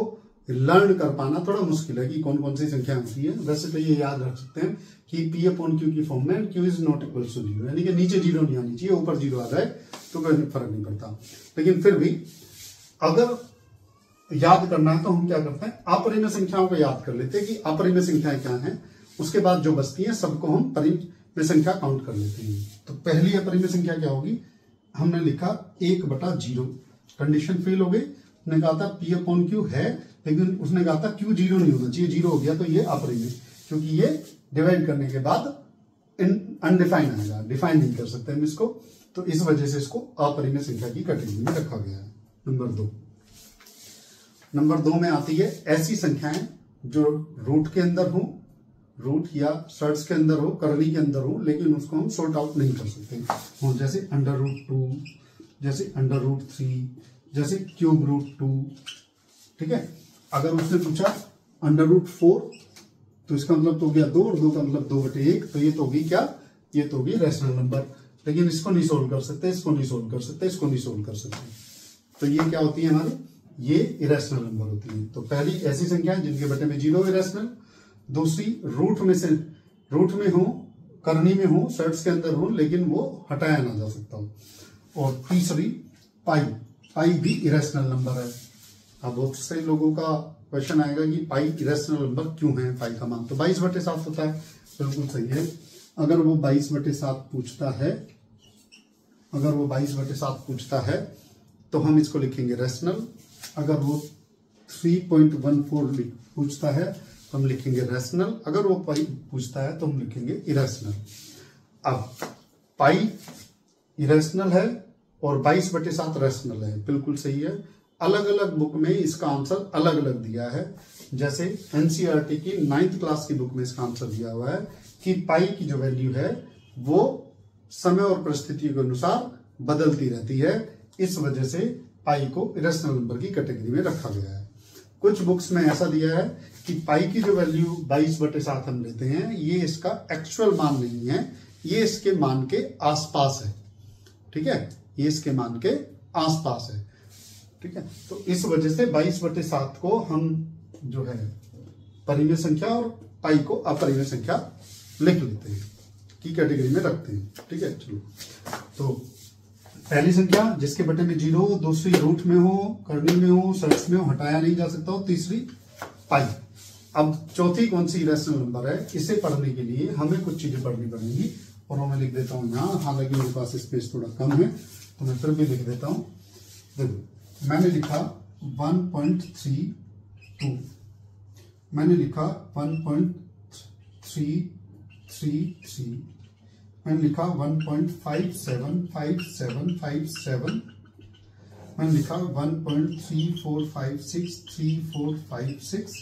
लर्न कर पाना थोड़ा मुश्किल है कि कौन कौन सी संख्या होती है। वैसे तो ये याद रख सकते हैं कि P अपॉन Q की फॉर्म में Q is not equal to zero, यानी कि नीचे जीरो नहीं आनी चाहिए, ऊपर जीरो आ जाए तो कोई फर्क नहीं पड़ता। लेकिन फिर भी अगर याद करना है तो हम क्या करते हैं? अपरिमेय संख्याओं को याद कर लेते हैं कि अपरिमेय संख्याएं क्या हैं। उसके बाद जो बचती है सबको हम परिमेय संख्या काउंट कर लेते हैं। तो पहली अपरिमेय संख्या क्या होगी? हमने लिखा 1/0। कंडीशन फेल हो गई। उसने कहा था P अपॉन Q है, लेकिन उसने कहा था Q जीरो नहीं होना चाहिए, जीरो हो गया तो ये अपरिमेय, क्योंकि ये डिवाइड करने के बाद अनडिफाइंड आएगा, डिफाइन नहीं कर सकते हम इसको, तो इस वजह से इसको अपरिमेय संख्या की कैटेगरी में रखा गया है। नंबर 2 में आती है ऐसी संख्याएं जो रूट के अंदर हो, रूट या सर्च के अंदर हो, करनी के अंदर हो, लेकिन उसको हम सॉर्ट आउट नहीं कर सकते हो। जैसे √2, जैसे √3, जैसे √3। ठीक है, अगर उसने पूछा √4 तो इसका मतलब तो हो गया 2 और 2 का मतलब 2/1, तो ये तो होगी क्या? ये तो होगी रैशनल नंबर। लेकिन इसको नहीं सोल्व कर सकते, इसको नहीं सोल्व कर सकते, इसको नहीं सोल्व कर सकते, तो ये क्या होती है हमारी? ये इरेशनल नंबर होती है। तो पहली ऐसी संख्या जिनके बटे में 0 इरेशनल, दूसरी रूट में हो, करनी में हो, सर्च के अंदर हो, लेकिन वो हटाया ना जा सकता हो, और तीसरी पाई भी इरेशनल नंबर है। अब बहुत से लोगों का क्वेश्चन आएगा कि पाई इरेशनल नंबर क्यों है? पाई का मान तो 22/7 होता है। बिल्कुल सही है। अगर वो 22/7 पूछता है, अगर वो 22/7 पूछता है तो हम इसको लिखेंगे रैशनल। अगर वो 3.14 पूछता है तो हम लिखेंगे रैशनल। अगर वो पाई पूछता है तो हम लिखेंगे इरेशनल। अब पाई इरेशनल है और 22/7 रैशनल है, बिल्कुल सही है। अलग अलग बुक में इसका आंसर अलग अलग दिया है। जैसे एनसीईआरटी की 9th क्लास की बुक में इसका आंसर दिया हुआ है कि पाई की जो वैल्यू है वो समय और परिस्थितियों के अनुसार बदलती रहती है, इस वजह से पाई को इरेशनल नंबर की कैटेगरी में रखा गया है। कुछ बुक्स में ऐसा दिया है कि पाई की जो वैल्यू 22/7 हम लेते हैं, ये इसका एक्चुअल मान नहीं है, ये इसके मान के आसपास है। ठीक है, ये इसके मान के आसपास है। ठीक है। तो इस वजह से 22/7 को हम जो है परिमेय संख्या और पाई को अपरिमेय संख्या लिख लेते हैं, की कैटेगरी में रखते हैं। ठीक है, चलो। तो पहली संख्या जिसके बटे में 0 हो, दूसरी रूट में हो, करनी में हो, सर्च में हो, हटाया नहीं जा सकता हो, तीसरी पाई। अब चौथी कौन सी इरेशनल नंबर है, इसे पढ़ने के लिए हमें कुछ चीजें पढ़नी पड़ेंगी और मैं लिख देता हूं यहाँ। हालांकि मेरे पास स्पेस थोड़ा कम है तो मैं फिर भी लिख देता हूं। देखो मैंने लिखा 1.32, मैंने लिखा 1.333, मैंने लिखा 1.575757, मैंने लिखा 1.34563456,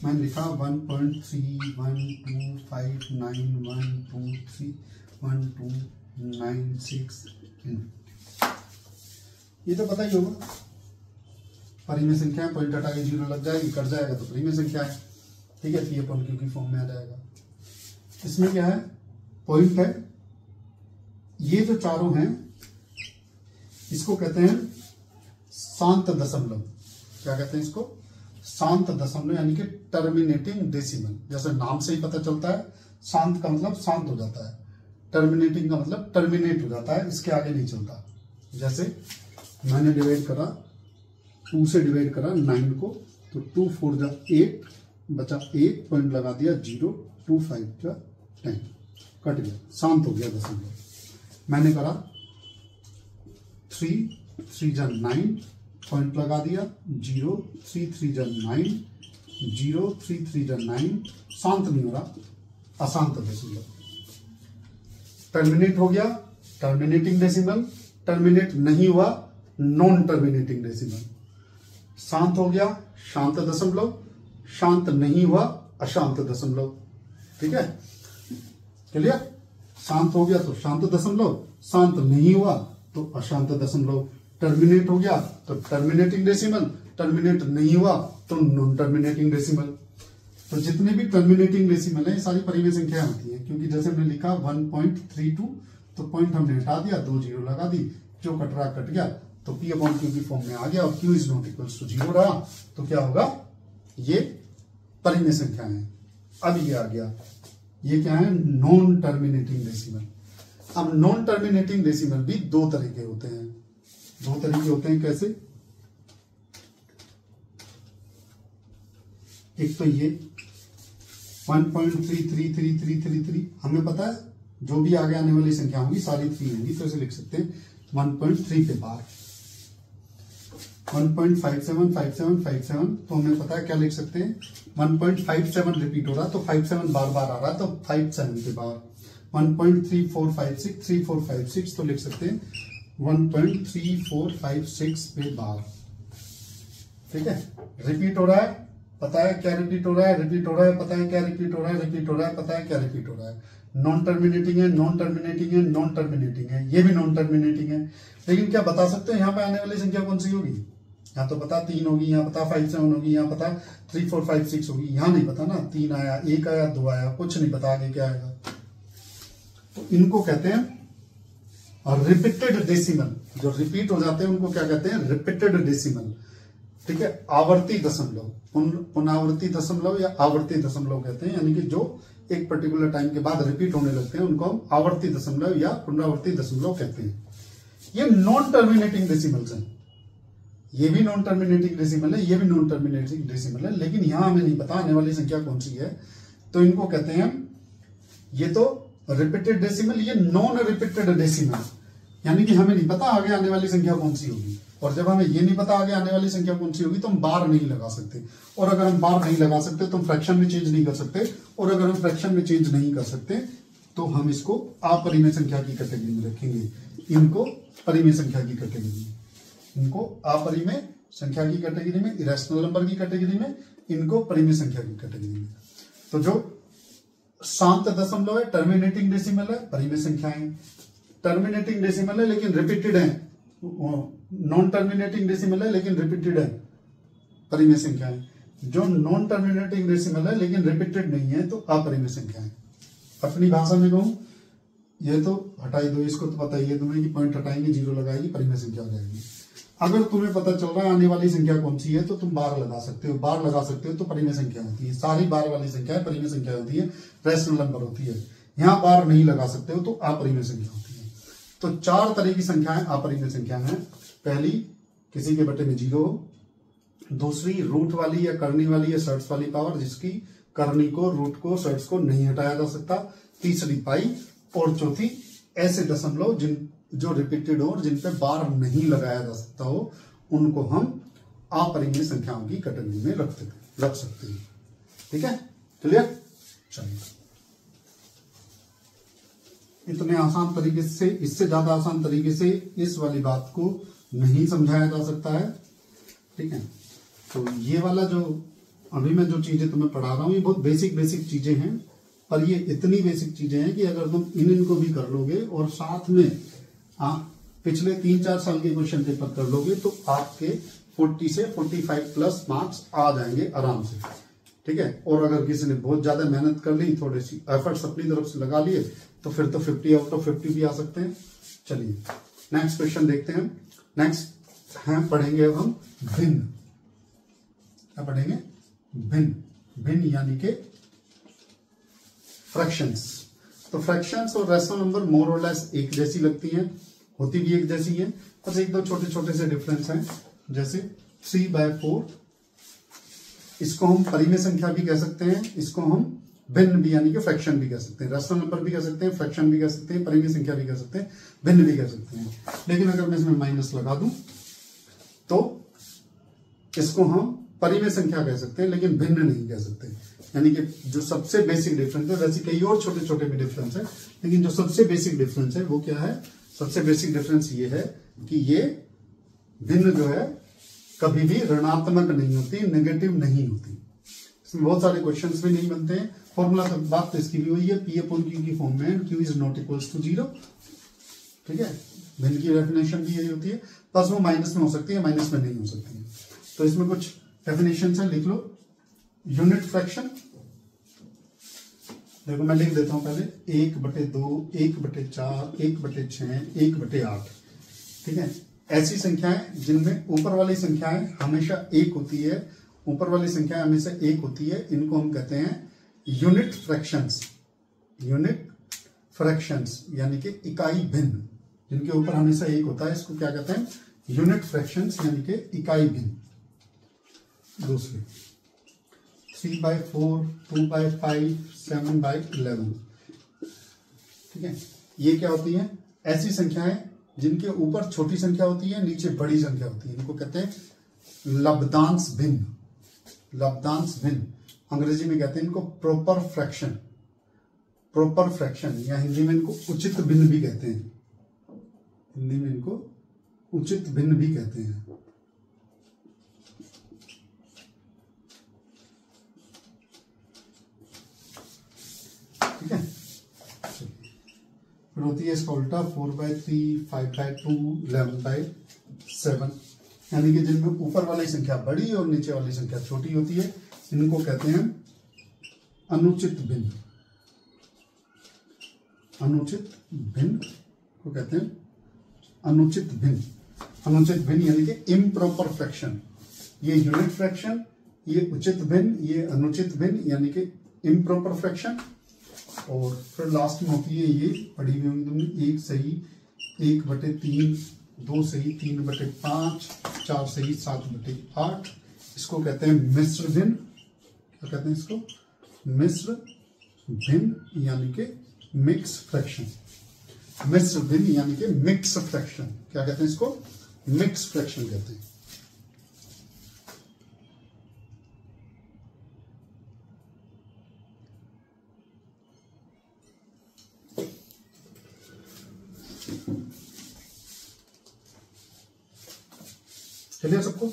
मैंने लिखा 1.312591231296। ये तो पता ही होगा, परिमेय संख्या, पॉइंट हटा के 0 लग जाएगी, कट जाएगा तो परिमेय संख्या है। ठीक है, P अपॉन Q की फॉर्म में आ जाएगा। इसमें क्या है, पॉइंट है, ये जो चारों हैं इसको कहते हैं शांत दशमलव। क्या कहते हैं इसको, शांत दशमलव, यानी कि टर्मिनेटिंग डेसिमल। जैसे नाम से ही पता चलता है, शांत का मतलब शांत हो जाता है, टर्मिनेटिंग का मतलब टर्मिनेट हो जाता है, इसके आगे नहीं चलता। जैसे मैंने डिवाइड करा, 2 से डिवाइड करा 9 को, तो 2 4 जा 8 बचा 1, पॉइंट लगा दिया 0, 2 5 जा 10, कट गया, शांत हो गया दशमलव। मैंने करा 3 3 जा 9, पॉइंट लगा दिया 0, 3 3 जा 9, 0 3 3 जा 9, शांत नहीं हो रहा, अशांत डेसिमल। टर्मिनेट हो गया, टर्मिनेटिंग डेसिमल। टर्मिनेट नहीं हुआ, नॉन टर्मिनेटिंग डेसिमल। शांत हो गया, शांत दशमलव। शांत नहीं हुआ, अशांत दशमलव। ठीक है, क्लियर। शांत हो गया तो शांत दशमलव, शांत नहीं हुआ तो अशांत दशमलव। टर्मिनेट हो गया तो टर्मिनेटिंग डेसिमल, टर्मिनेट नहीं हुआ तो नॉन टर्मिनेटिंग डेसिमल। तो जितने भी टर्मिनेटिंग डेसिमल है सारी परिमेय संख्याएं होती है, क्योंकि जैसे हमने लिखा 1.32, तो पॉइंट हमने हटा दिया, 2 0 लगा दी, जो कट रहा कट गया, तो P अपॉन Q की फॉर्म में आ गया और Q is not equals to 0 रहा, तो क्या होगा, ये परिमेय संख्या है। अब ये आ गया, ये क्या है, नॉन टर्मिनेटिंग डेसिमल। अब नॉन टर्मिनेटिंग डेसिमल भी 2 तरह के होते हैं। 2 तरह के होते हैं, कैसे, एक तो ये 1.333333, हमें पता है जो भी आगे आने वाली संख्या होंगी सारी 3 होंगी, तो इसे लिख सकते हैं 1.3 के बार। 1.575757, तो हमें पता है क्या लिख सकते हैं, 1.57 रिपीट हो रहा तो 57 बार बार आ रहा है, तो 57 के बार। 1.3456 तो लिख सकते हैं 1.3456 पे बार। ठीक है, रिपीट हो रहा है, पता है क्या रिपीट हो रहा है, रिपीट हो रहा है, पता है क्या रिपीट हो रहा है, रिपीट हो रहा है, पता है क्या रिपीट हो रहा है। नॉन टर्मिनेटिंग है, नॉन टर्मिनेटिंग है, नॉन टर्मिनेटिंग है, ये भी नॉन टर्मिनेटिंग है। लेकिन क्या बता सकते हैं यहाँ पे आने वाली संख्या कौन सी होगी, यहाँ तो पता 3 होगी, यहाँ पता 5 7 होगी, यहाँ पता 3 4 5 6 होगी, यहाँ नहीं पता ना, 3 आया, 1 आया, 2 आया, कुछ नहीं पता आगे क्या आएगा। तो इनको कहते हैं रिपीटेड डेसिमल। जो रिपीट हो जाते हैं उनको क्या कहते हैं, रिपीटेड डेसिमल। ठीक है, आवर्ती दशमलव, पुनरावर्ती दशमलव या आवर्ती दशमलव कहते हैं, यानी कि जो एक पर्टिकुलर टाइम के बाद रिपीट होने लगते हैं उनको हम आवर्ती दशमलव या पुनरावर्ती दशमलव कहते हैं। ये नॉन टर्मिनेटिंग डेसिमल्स हैं, ये भी नॉन टर्मिनेटिंग डेसिमल है, ये भी नॉन टर्मिनेटिंग डेसिमल है, लेकिन यहां हमें नहीं पता आने वाली संख्या कौन सी है, तो इनको कहते हैं, ये तो रिपीटेड डेसिमल, ये नॉन रिपीटेड डेसिमल, यानी कि हमें नहीं पता आगे आने वाली संख्या कौन सी होगी। और जब हमें ये नहीं पता आगे आने वाली संख्या कौन सी होगी तो हम बार नहीं लगा सकते, और अगर हम बार नहीं लगा सकते तो हम फ्रैक्शन में चेंज नहीं कर सकते, और अगर हम फ्रैक्शन में चेंज नहीं कर सकते तो हम इसको अपरिमेय संख्या की कैटेगरी में रखेंगे। इनको परिमेय संख्या की कैटेगरी में, इनको अपरिमेय संख्या की कैटेगरी में, इरेशनल नंबर की कैटेगरी में, इनको परिमेय संख्या की कैटेगरी में। तो जो शांत दशमलव है, टर्मिनेटिंग डेसिमल है, परिमेय संख्याएं। टर्मिनेटिंग डेसिमल है लेकिन रिपीटेड है, नॉन टर्मिनेटिंग डेसिमल है लेकिन रिपीटेड है, परिमेय संख्याएं। जो नॉन टर्मिनेटिंग डेसिमल है लेकिन रिपीटेड नहीं है तो अपरिमेय संख्याएं। अपनी भाषा में कहूं ये तो हटाई दो, इसको तो पता ही है तुम्हें कि पॉइंट हटाएंगे, जीरो लगाएगी, परिमेय संख्या हो जाएगी। अगर तुम्हें पता चल रहा है आने वाली संख्या कौन सी है तो तुम बार लगा सकते हो, बार लगा सकते हो तो परिमेय संख्या होती है। सारी बार वाली संख्या परिमेय संख्या होती है, रैशनल नंबर होती है। यहाँ बार नहीं लगा सकते हो तो अपरिमेय संख्या होती है। तो 4 तरह की संख्याएं अपरिमेय संख्या है। पहली, किसी के बटे में 0 हो। दूसरी, रूट वाली या करनी वाली या सर्ट्स वाली पावर, जिसकी करनी को, रूट को, सर्ट्स को नहीं हटाया जा सकता। तीसरी, पाई। और चौथी, ऐसे दशमलव जो रिपीटेड हो और जिन पे बार नहीं लगाया जा सकता हो, उनको हम अपरिमेय संख्याओं की कैटेगरी में रख सकते हैं। ठीक है, क्लियर? चलिए, इतने आसान तरीके से, इससे ज्यादा आसान तरीके से इस वाली बात को नहीं समझाया जा सकता है। ठीक है, तो ये वाला जो अभी मैं जो चीजें तुम्हें पढ़ा रहा हूं ये बहुत बेसिक चीजें हैं, पर ये इतनी बेसिक चीजें हैं कि अगर तुम इनको भी कर लोगे और साथ में पिछले 3-4 साल के क्वेश्चन पेपर कर लोगे तो आपके 40 से 45 प्लस मार्क्स आ जाएंगे आराम से। ठीक है, और अगर किसी ने बहुत ज्यादा मेहनत कर ली, थोड़ी सी एफर्ट्स अपनी तरफ से लगा लिए, तो फिर तो 50 आउट ऑफ 50 भी आ सकते हैं। चलिए नेक्स्ट क्वेश्चन देखते हैं। नेक्स्ट है, पढ़ेंगे अब हम भिन्न। क्या पढ़ेंगे? भिन्न। भिन्न यानी के फ्रैक्शंस। तो फ्रैक्शंस और रैशनल नंबर मोर और लेस एक जैसी लगती हैं, होती भी एक जैसी है, बस एक दो छोटे छोटे से डिफरेंस हैं। जैसे 3/4, इसको हम परिमेय संख्या भी कह सकते हैं, इसको हम भिन्न भी यानी कि फ्रैक्शन भी कह सकते हैं, रैशनल नंबर भी कह सकते हैं, फ्रैक्शन भी कह सकते हैं, परिमेय संख्या भी कह सकते हैं, भिन्न भी कह सकते हैं। लेकिन अगर मैं इसमें माइनस लगा दूं तो इसको हम परिमेय संख्या कह सकते हैं लेकिन भिन्न नहीं कह सकते। यानी कि जो सबसे बेसिक डिफरेंस है, वैसे कई और छोटे छोटे भी डिफरेंस है, लेकिन जो सबसे बेसिक डिफरेंस है वो क्या है? सबसे बेसिक डिफरेंस ये है कि ये भिन्न जो है कभी भी ऋणात्मक नहीं होती, नेगेटिव नहीं होती। इसमें बहुत सारे क्वेश्चंस भी नहीं बनते हैं। फॉर्मूला तो बात तो इसकी भी हुई है, P/Q की फॉर्म में, Q is not equals to 0। ठीक है, भिन्न की डेफिनेशन भी यही होती है, बस वो माइनस में हो सकती है, माइनस में नहीं हो सकती है। तो इसमें कुछ डेफिनेशन है, लिख लो। यूनिट फ्रैक्शन, देखो मैं लिख देता हूं पहले, 1/2, 1/4, 1/6, 1/8। ठीक है, ऐसी संख्याएं जिनमें ऊपर वाली संख्याएं हमेशा एक होती है, ऊपर वाली संख्याएं हमेशा एक होती है, इनको हम कहते हैं यूनिट फ्रैक्शंस। यूनिट फ्रैक्शंस यानी कि इकाई भिन्न, जिनके ऊपर हमेशा एक होता है, इसको क्या कहते हैं? यूनिट फ्रैक्शंस यानी कि इकाई भिन्न। दूसरी 3/4, 2/5, 7/11। ठीक है, ये क्या होती है? ऐसी संख्याएं जिनके ऊपर छोटी संख्या होती है, नीचे बड़ी संख्या होती है, इनको कहते हैं लब्धांश भिन्न। लब्धांश भिन्न, अंग्रेजी में कहते हैं इनको प्रॉपर फ्रैक्शन। प्रॉपर फ्रैक्शन या हिंदी में इनको उचित भिन्न भी कहते हैं। हिंदी में इनको उचित भिन्न भी कहते हैं। ठीक है, फिर होती है इसका उल्टा 4/3, 5/2, 11/7। यानी कि जिनमें ऊपर वाली संख्या बड़ी और नीचे वाली संख्या छोटी होती है, इनको कहते हैं अनुचित भिन्न। अनुचित भिन्न को कहते हैं अनुचित भिन्न। अनुचित भिन्न यानी कि इम्प्रॉपर फ्रैक्शन। ये यूनिट फ्रैक्शन, ये उचित भिन्न, ये अनुचित भिन्न यानी कि इम्प्रॉपर फ्रैक्शन। और फिर लास्ट में होती है ये पढ़ी हुई होंगी तुमने, 1 सही 1/3, 2 सही 3/5, 4 सही 7/8। इसको कहते हैं मिश्र भिन्न। क्या कहते हैं इसको? मिश्र भिन्न यानी कि मिक्स फ्रैक्शन। मिश्र भिन्न यानी कि मिक्स फ्रैक्शन। क्या कहते हैं इसको? मिक्स फ्रैक्शन कहते हैं। चलिए सबको,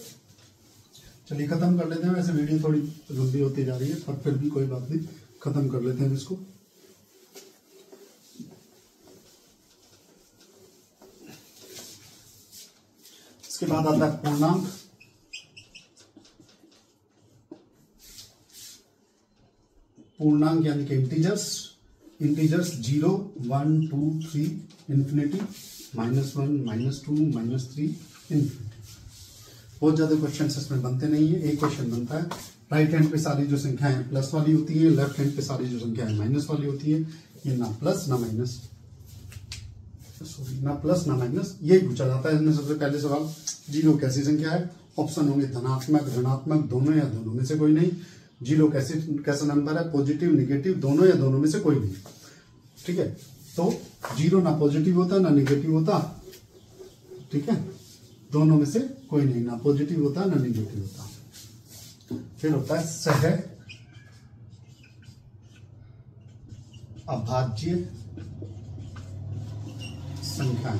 चलिए खत्म कर लेते हैं। वैसे वीडियो थोड़ी लंबी होती जा रही है, पर फिर भी कोई बात नहीं, खत्म कर लेते हैं इसको। इसके बाद आता है पूर्णांक। पूर्णांक यानी कि इंटीजर्स। Integers 0, 1, 2, 3 infinity, -1, -2, -3 infinity. बहुत ज्यादा क्वेश्चन इसमें बनते नहीं है। एक क्वेश्चन बनता है राइट हैंड पे सारी जो संख्याएं प्लस वाली होती है, लेफ्ट हैंड पे सारी जो संख्याएं माइनस वाली होती है। ये ना प्लस ना माइनस, सॉरी ना प्लस ना माइनस, यही पूछा जाता है इसमें सबसे पहले सवाल। 0 कैसी संख्या है? ऑप्शन होंगे धनात्मक, ऋणात्मक, दोनों या दोनों में से कोई नहीं। 0 कैसा नंबर है? पॉजिटिव, निगेटिव, दोनों या दोनों में से कोई नहीं। ठीक है, तो 0 ना पॉजिटिव होता ना निगेटिव होता, ठीक है, दोनों में से कोई नहीं, ना पॉजिटिव होता ना निगेटिव होता। फिर होता है सह अभाज्य संख्याएं।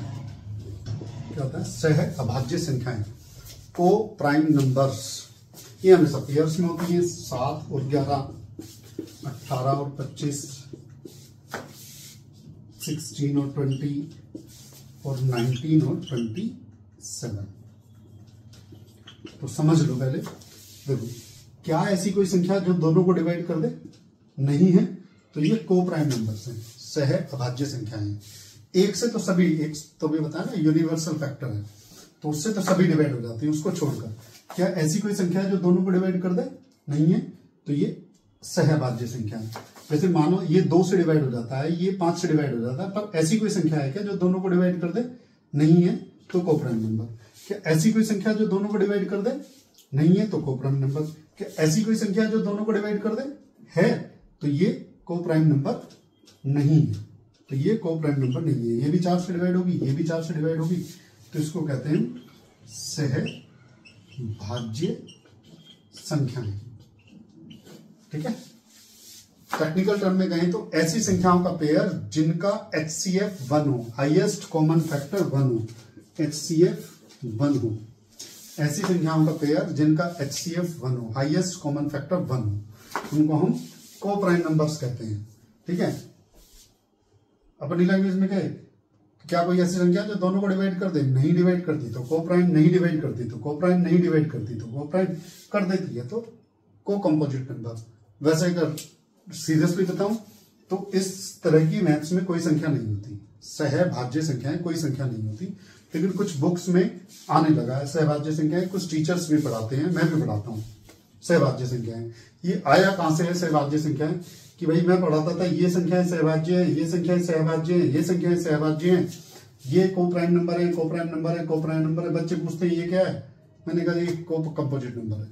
क्या होता है? सह अभाज्य संख्याएं, को प्राइम नंबर्स। ये हमेशा पेयर्स में होती है, 7 और 11, 18 और 25, 16 और 20 और 19 और 27। तो समझ लो पहले, देखो क्या ऐसी कोई संख्या जो दोनों को डिवाइड कर दे? नहीं है, तो ये को प्राइम नंबर्स हैं, सह अभाज्य संख्याएं हैं। एक से तो सभी, एक तो भी बताया ना यूनिवर्सल फैक्टर है, तो उससे तो सभी डिवाइड हो जाते हैं उसको छोड़कर। क्या ऐसी कोई संख्या है जो दोनों को डिवाइड कर दे? नहीं है, तो ये सह अभाज्य संख्या है। जैसे मानो ये 2 से डिवाइड हो जाता है, ये 5 से डिवाइड हो जाता है, पर ऐसी कोई संख्या है क्या जो दोनों को डिवाइड कर दे? नहीं है, तो को प्राइम नंबर। क्या ऐसी कोई संख्या जो दोनों को डिवाइड कर दे? नहीं है, तो को प्राइम नंबर। क्या ऐसी कोई संख्या जो दोनों को डिवाइड कर दे? है, तो ये को प्राइम नंबर नहीं है, तो ये को प्राइम नंबर नहीं है। ये भी 4 से डिवाइड होगी, ये भी 4 से डिवाइड होगी, तो इसको कहते हैं सह भाज्य संख्याएं। ठीक है, टेक्निकल टर्म में कहें तो ऐसी संख्याओं का पेयर जिनका HCF 1 हो, हाईएस्ट कॉमन फैक्टर 1 हो, HCF 1 हो। ऐसी संख्याओं का पेयर जिनका HCF 1 हो, हाईएस्ट कॉमन फैक्टर 1 हो, उनको हम को प्राइम नंबर्स कहते हैं। ठीक है, अपनी लैंग्वेज में कहे क्या कोई ऐसी संख्या जो दोनों को डिवाइड कर दे? नहीं डिवाइड करती तो को प्राइम, नहीं डिवाइड करती तो को प्राइम, नहीं डिवाइड करती तो को प्राइम, कर देती है तो को कंपोजिट नंबर। वैसे अगर सीरियसली बताऊं तो इस तरह की मैथ्स में कोई संख्या नहीं होती, सहभाज्य संख्याएं कोई संख्या नहीं होती, लेकिन कुछ बुक्स में आने लगा है सहभाज्य संख्याएं। कुछ टीचर्स भी पढ़ाते हैं, मैं भी पढ़ाता हूँ सहभाज्य संख्याएं। ये आया कहां से है सहभाज्य संख्याएं? कि भाई मैं पढ़ाता था ये संख्याएं सहभाज्य है, ये संख्याएं सहभाज्य है, ये संख्याएं सहभाज्य हैं, ये को प्राइम नंबर है, को प्राइम नंबर है, को प्राइम नंबर है। बच्चे पूछते हैं ये क्या है? मैंने कहा ये को कंपोजिट नंबर है।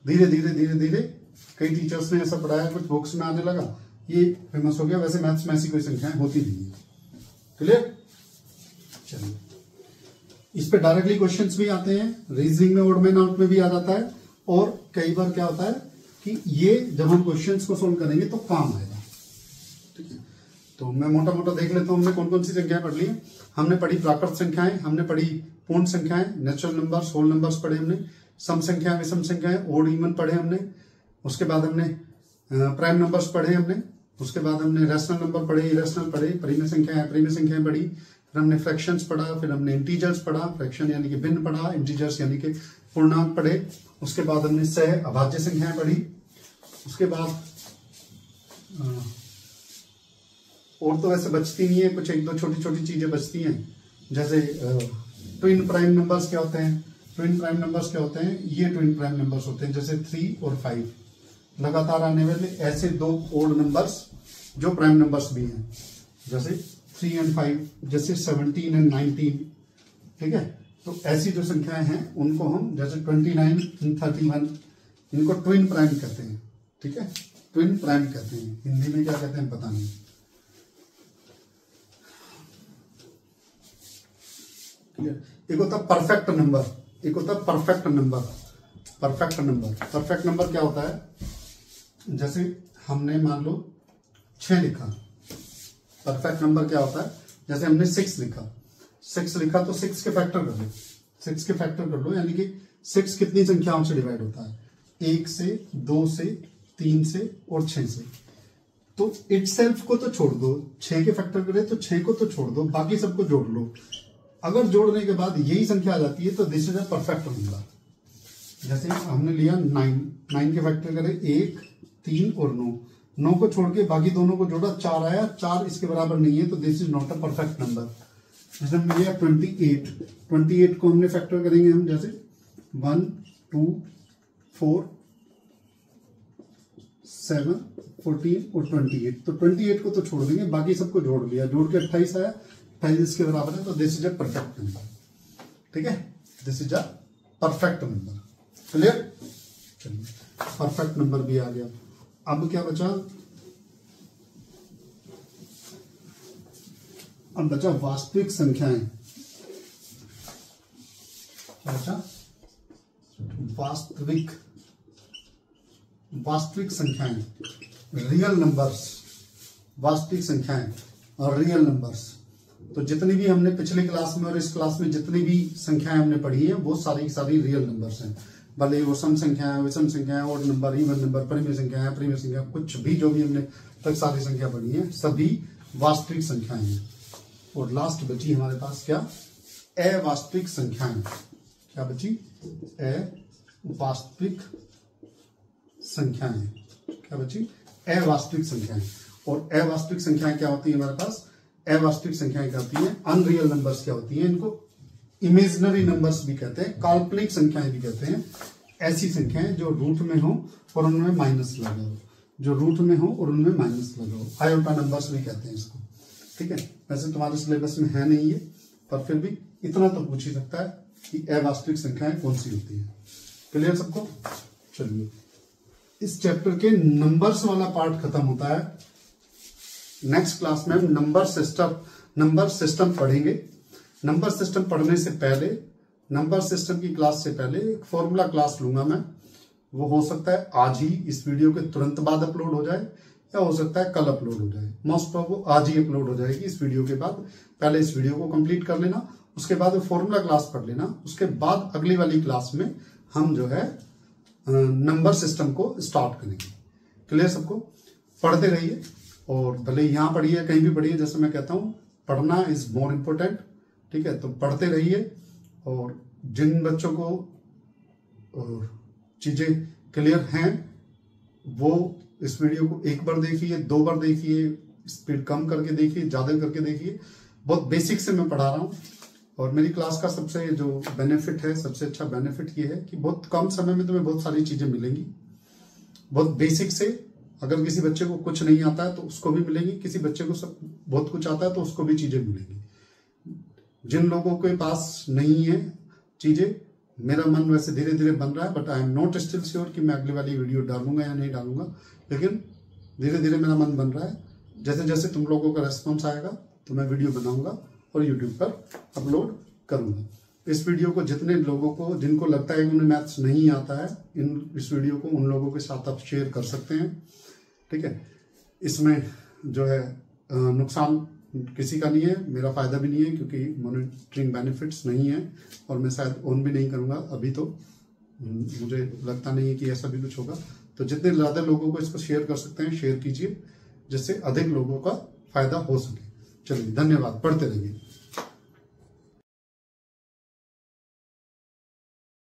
धीरे धीरे धीरे धीरे कई टीचर्स ने ऐसा पढ़ाया, कुछ बुक्स में आने लगा, ये फेमस हो गया। वैसे मैथ्स में ऐसी कोई संख्याएं होती नहीं है। क्लियर? चलिए, इस पे डायरेक्टली क्वेश्चंस भी आते हैं, रीजनिंग में, ओड में, नॉट में भी आ जाता है। और कई बार क्या होता है कि ये जब हम क्वेश्चंस को सोल्व करेंगे तो काम आएगा। ठीक है, तो मैं मोटा मोटा देख लेता हूं हमने कौन कौन सी संख्याएं पढ़ ली है। हमने पढ़ी प्राकृत संख्याएं, हमने पढ़ी पूर्ण संख्याएं, नेचुरल नंबर्स, होल नंबर्स पढ़े हमने, सम संख्याएं, विषम संख्याएं, ओड इवन पढ़े हमने। उसके बाद हमने प्राइम नंबर्स पढ़े हमने। उसके बाद हमने रैशनल नंबर पढ़े, इरेशनल पढ़े, परिमेय संख्याएं, अपरिमेय संख्याएं पढ़ी। फिर हमने फ्रैक्शंस पढ़ा, फिर हमने इंटीजर्स पढ़ा, फ्रैक्शन यानी कि भिन्न पढ़ा, इंटीजर्स यानी कि पूर्णांक पढ़े। उसके बाद हमने सह अभाज्य संख्याएं पढ़ी। उसके बाद और तो वैसे बचती नहीं है, कुछ एक दो छोटी छोटी चीजें बचती हैं, जैसे ट्विन प्राइम नंबर्स क्या होते हैं? ट्विन प्राइम नंबर्स क्या होते हैं? ये ट्विन प्राइम नंबर्स होते हैं, जैसे 3 और 5 लगातार आने वाले ऐसे 2 ओड नंबर्स जो प्राइम नंबर्स भी हैं, जैसे 3 and 5, जैसे 17 and 19। ठीक है, तो ऐसी जो संख्याएं हैं उनको हम, जैसे 29 and 31, इनको ट्विन प्राइम कहते हैं। ठीक है, ट्विन प्राइम कहते हैं। हिंदी में क्या कहते हैं पता नहीं। एक होता परफेक्ट नंबर, एक होता perfect number. Perfect number, perfect number क्या होता है? जैसे हमने मान लो 6 लिखा, परफेक्ट नंबर क्या होता है? जैसे हमने 6 लिखा, 6 लिखा तो 6 के फैक्टर कर लो, 6 के फैक्टर कर लो, यानी कि 6 कितनी संख्याओं से डिवाइड होता है? 1 से, 2 से, 3 से और 6 से। तो इटसेल्फ को तो छोड़ दो, 6 के फैक्टर करे तो 6 को तो छोड़ दो, बाकी सबको जोड़ लो। अगर जोड़ने के बाद यही संख्या आ जाती है तो this is a perfect number. जैसे हमने लिया 9, 9 के फैक्टर करे 1, 3 और 9, 9 को छोड़ के बाकी दोनों को जोड़ा 4 आया, 4 इसके बराबर नहीं है, तो this is not a perfect number. जैसे मिला 28 को हमने फैक्टर करेंगे हम, जैसे 1 2 4 7 14 और 28, तो 28 को तो छोड़ देंगे, बाकी सबको जोड़ लिया, जोड़ के 28 आया, 28 इसके बराबर है, तो this is a perfect number. ठीक है, this is a perfect number. Clear, चलिए परफेक्ट नंबर भी आ गया। अब क्या बचा, अब बचा वास्तविक संख्याएं। क्या बचा, वास्तविक संख्याएं, रियल नंबर्स, वास्तविक संख्याएं और रियल नंबर्स। तो जितनी भी हमने पिछली क्लास में और इस क्लास में जितनी भी संख्याएं हमने पढ़ी है वो सारी की सारी रियल नंबर्स हैं, भले वो सम संख्याएं, विषम संख्याएं, ऑड नंबर, इवन नंबर, परिमेय संख्याएं, परिमेय संख्या, कुछ भी जो भी हमने तक सारी संख्या पढ़ी है सभी वास्तविक संख्याएं हैं। और लास्ट बची हमारे पास क्या, अवास्तविक संख्याएं। क्या बची, अवास्तविक संख्याएं। क्या बची, अवास्तविक संख्याएं। और अवास्तविक संख्याएं क्या होती है हमारे पास, अवास्तविक संख्याएं क्या होती हैं, अनरियल नंबर्स क्या होती हैं, इनको इमेजिनरी नंबर्स भी कहते हैं, काल्पनिक संख्याएं भी कहते हैं। ऐसी संख्याएं जो रूट में हो और उनमें माइनस लगा हो, जो रूट में हो और उनमें माइनस लगा हो, आयोटा नंबर्स भी कहते हैं इसको। ठीक है, वैसे तुम्हारे सिलेबस में है नहीं ये, पर फिर भी इतना तो पूछ ही सकता है कि अवास्तविक संख्याएं कौन सी होती है। क्लियर सबको। चलिए, इस चैप्टर के नंबर्स वाला पार्ट खत्म होता है। नेक्स्ट क्लास में हम नंबर सिस्टम पढ़ेंगे। नंबर सिस्टम पढ़ने से पहले, नंबर सिस्टम की क्लास से पहले एक फॉर्मूला क्लास लूंगा मैं। वो हो सकता है आज ही इस वीडियो के तुरंत बाद अपलोड हो जाए, या हो सकता है कल अपलोड हो जाए। मोस्ट ऑफ वो आज ही अपलोड हो जाएगी इस वीडियो के बाद। पहले इस वीडियो को कंप्लीट कर लेना, उसके बाद वो फॉर्मूला क्लास पढ़ लेना, उसके बाद अगली वाली क्लास में हम जो है नंबर सिस्टम को स्टार्ट करेंगे। क्लियर सबको। पढ़ते रहिए, और भले यहां पढ़िए कहीं भी पढ़िए, जैसे मैं कहता हूं पढ़ना इज मोर इम्पोर्टेंट। ठीक है, तो पढ़ते रहिए। और जिन बच्चों को चीजें क्लियर हैं वो इस वीडियो को एक बार देखिए, 2 बार देखिए, स्पीड कम करके देखिए, ज्यादा करके देखिए। बहुत बेसिक से मैं पढ़ा रहा हूं, और मेरी क्लास का सबसे जो बेनिफिट है, सबसे अच्छा बेनिफिट ये है कि बहुत कम समय में तुम्हें बहुत सारी चीजें मिलेंगी, बहुत बेसिक से। अगर किसी बच्चे को कुछ नहीं आता है तो उसको भी मिलेंगी, किसी बच्चे को सब बहुत कुछ आता है तो उसको भी चीजें मिलेंगी। जिन लोगों के पास नहीं है चीजें, मेरा मन वैसे धीरे धीरे बन रहा है, but I am not still sure कि मैं अगली वाली वीडियो डालूंगा या नहीं डालूंगा, लेकिन धीरे धीरे मेरा मन बन रहा है। जैसे जैसे तुम लोगों का रेस्पॉन्स आएगा तो मैं वीडियो बनाऊंगा और यूट्यूब पर अपलोड करूंगा। इस वीडियो को जितने लोगों को, जिनको लगता है कि उन्हें मैथ्स नहीं आता है, इस वीडियो को उन लोगों के साथ आप शेयर कर सकते हैं। ठीक है, इसमें जो है नुकसान किसी का नहीं है, मेरा फायदा भी नहीं है, क्योंकि मॉनिटरिंग बेनिफिट्स नहीं है, और मैं शायद ऑन भी नहीं करूंगा अभी, तो मुझे लगता नहीं है कि ऐसा भी कुछ होगा। तो जितने ज्यादा लोगों को इसको शेयर कर सकते हैं शेयर कीजिए, जिससे अधिक लोगों का फायदा हो सके। चलिए, धन्यवाद, पढ़ते रहिए।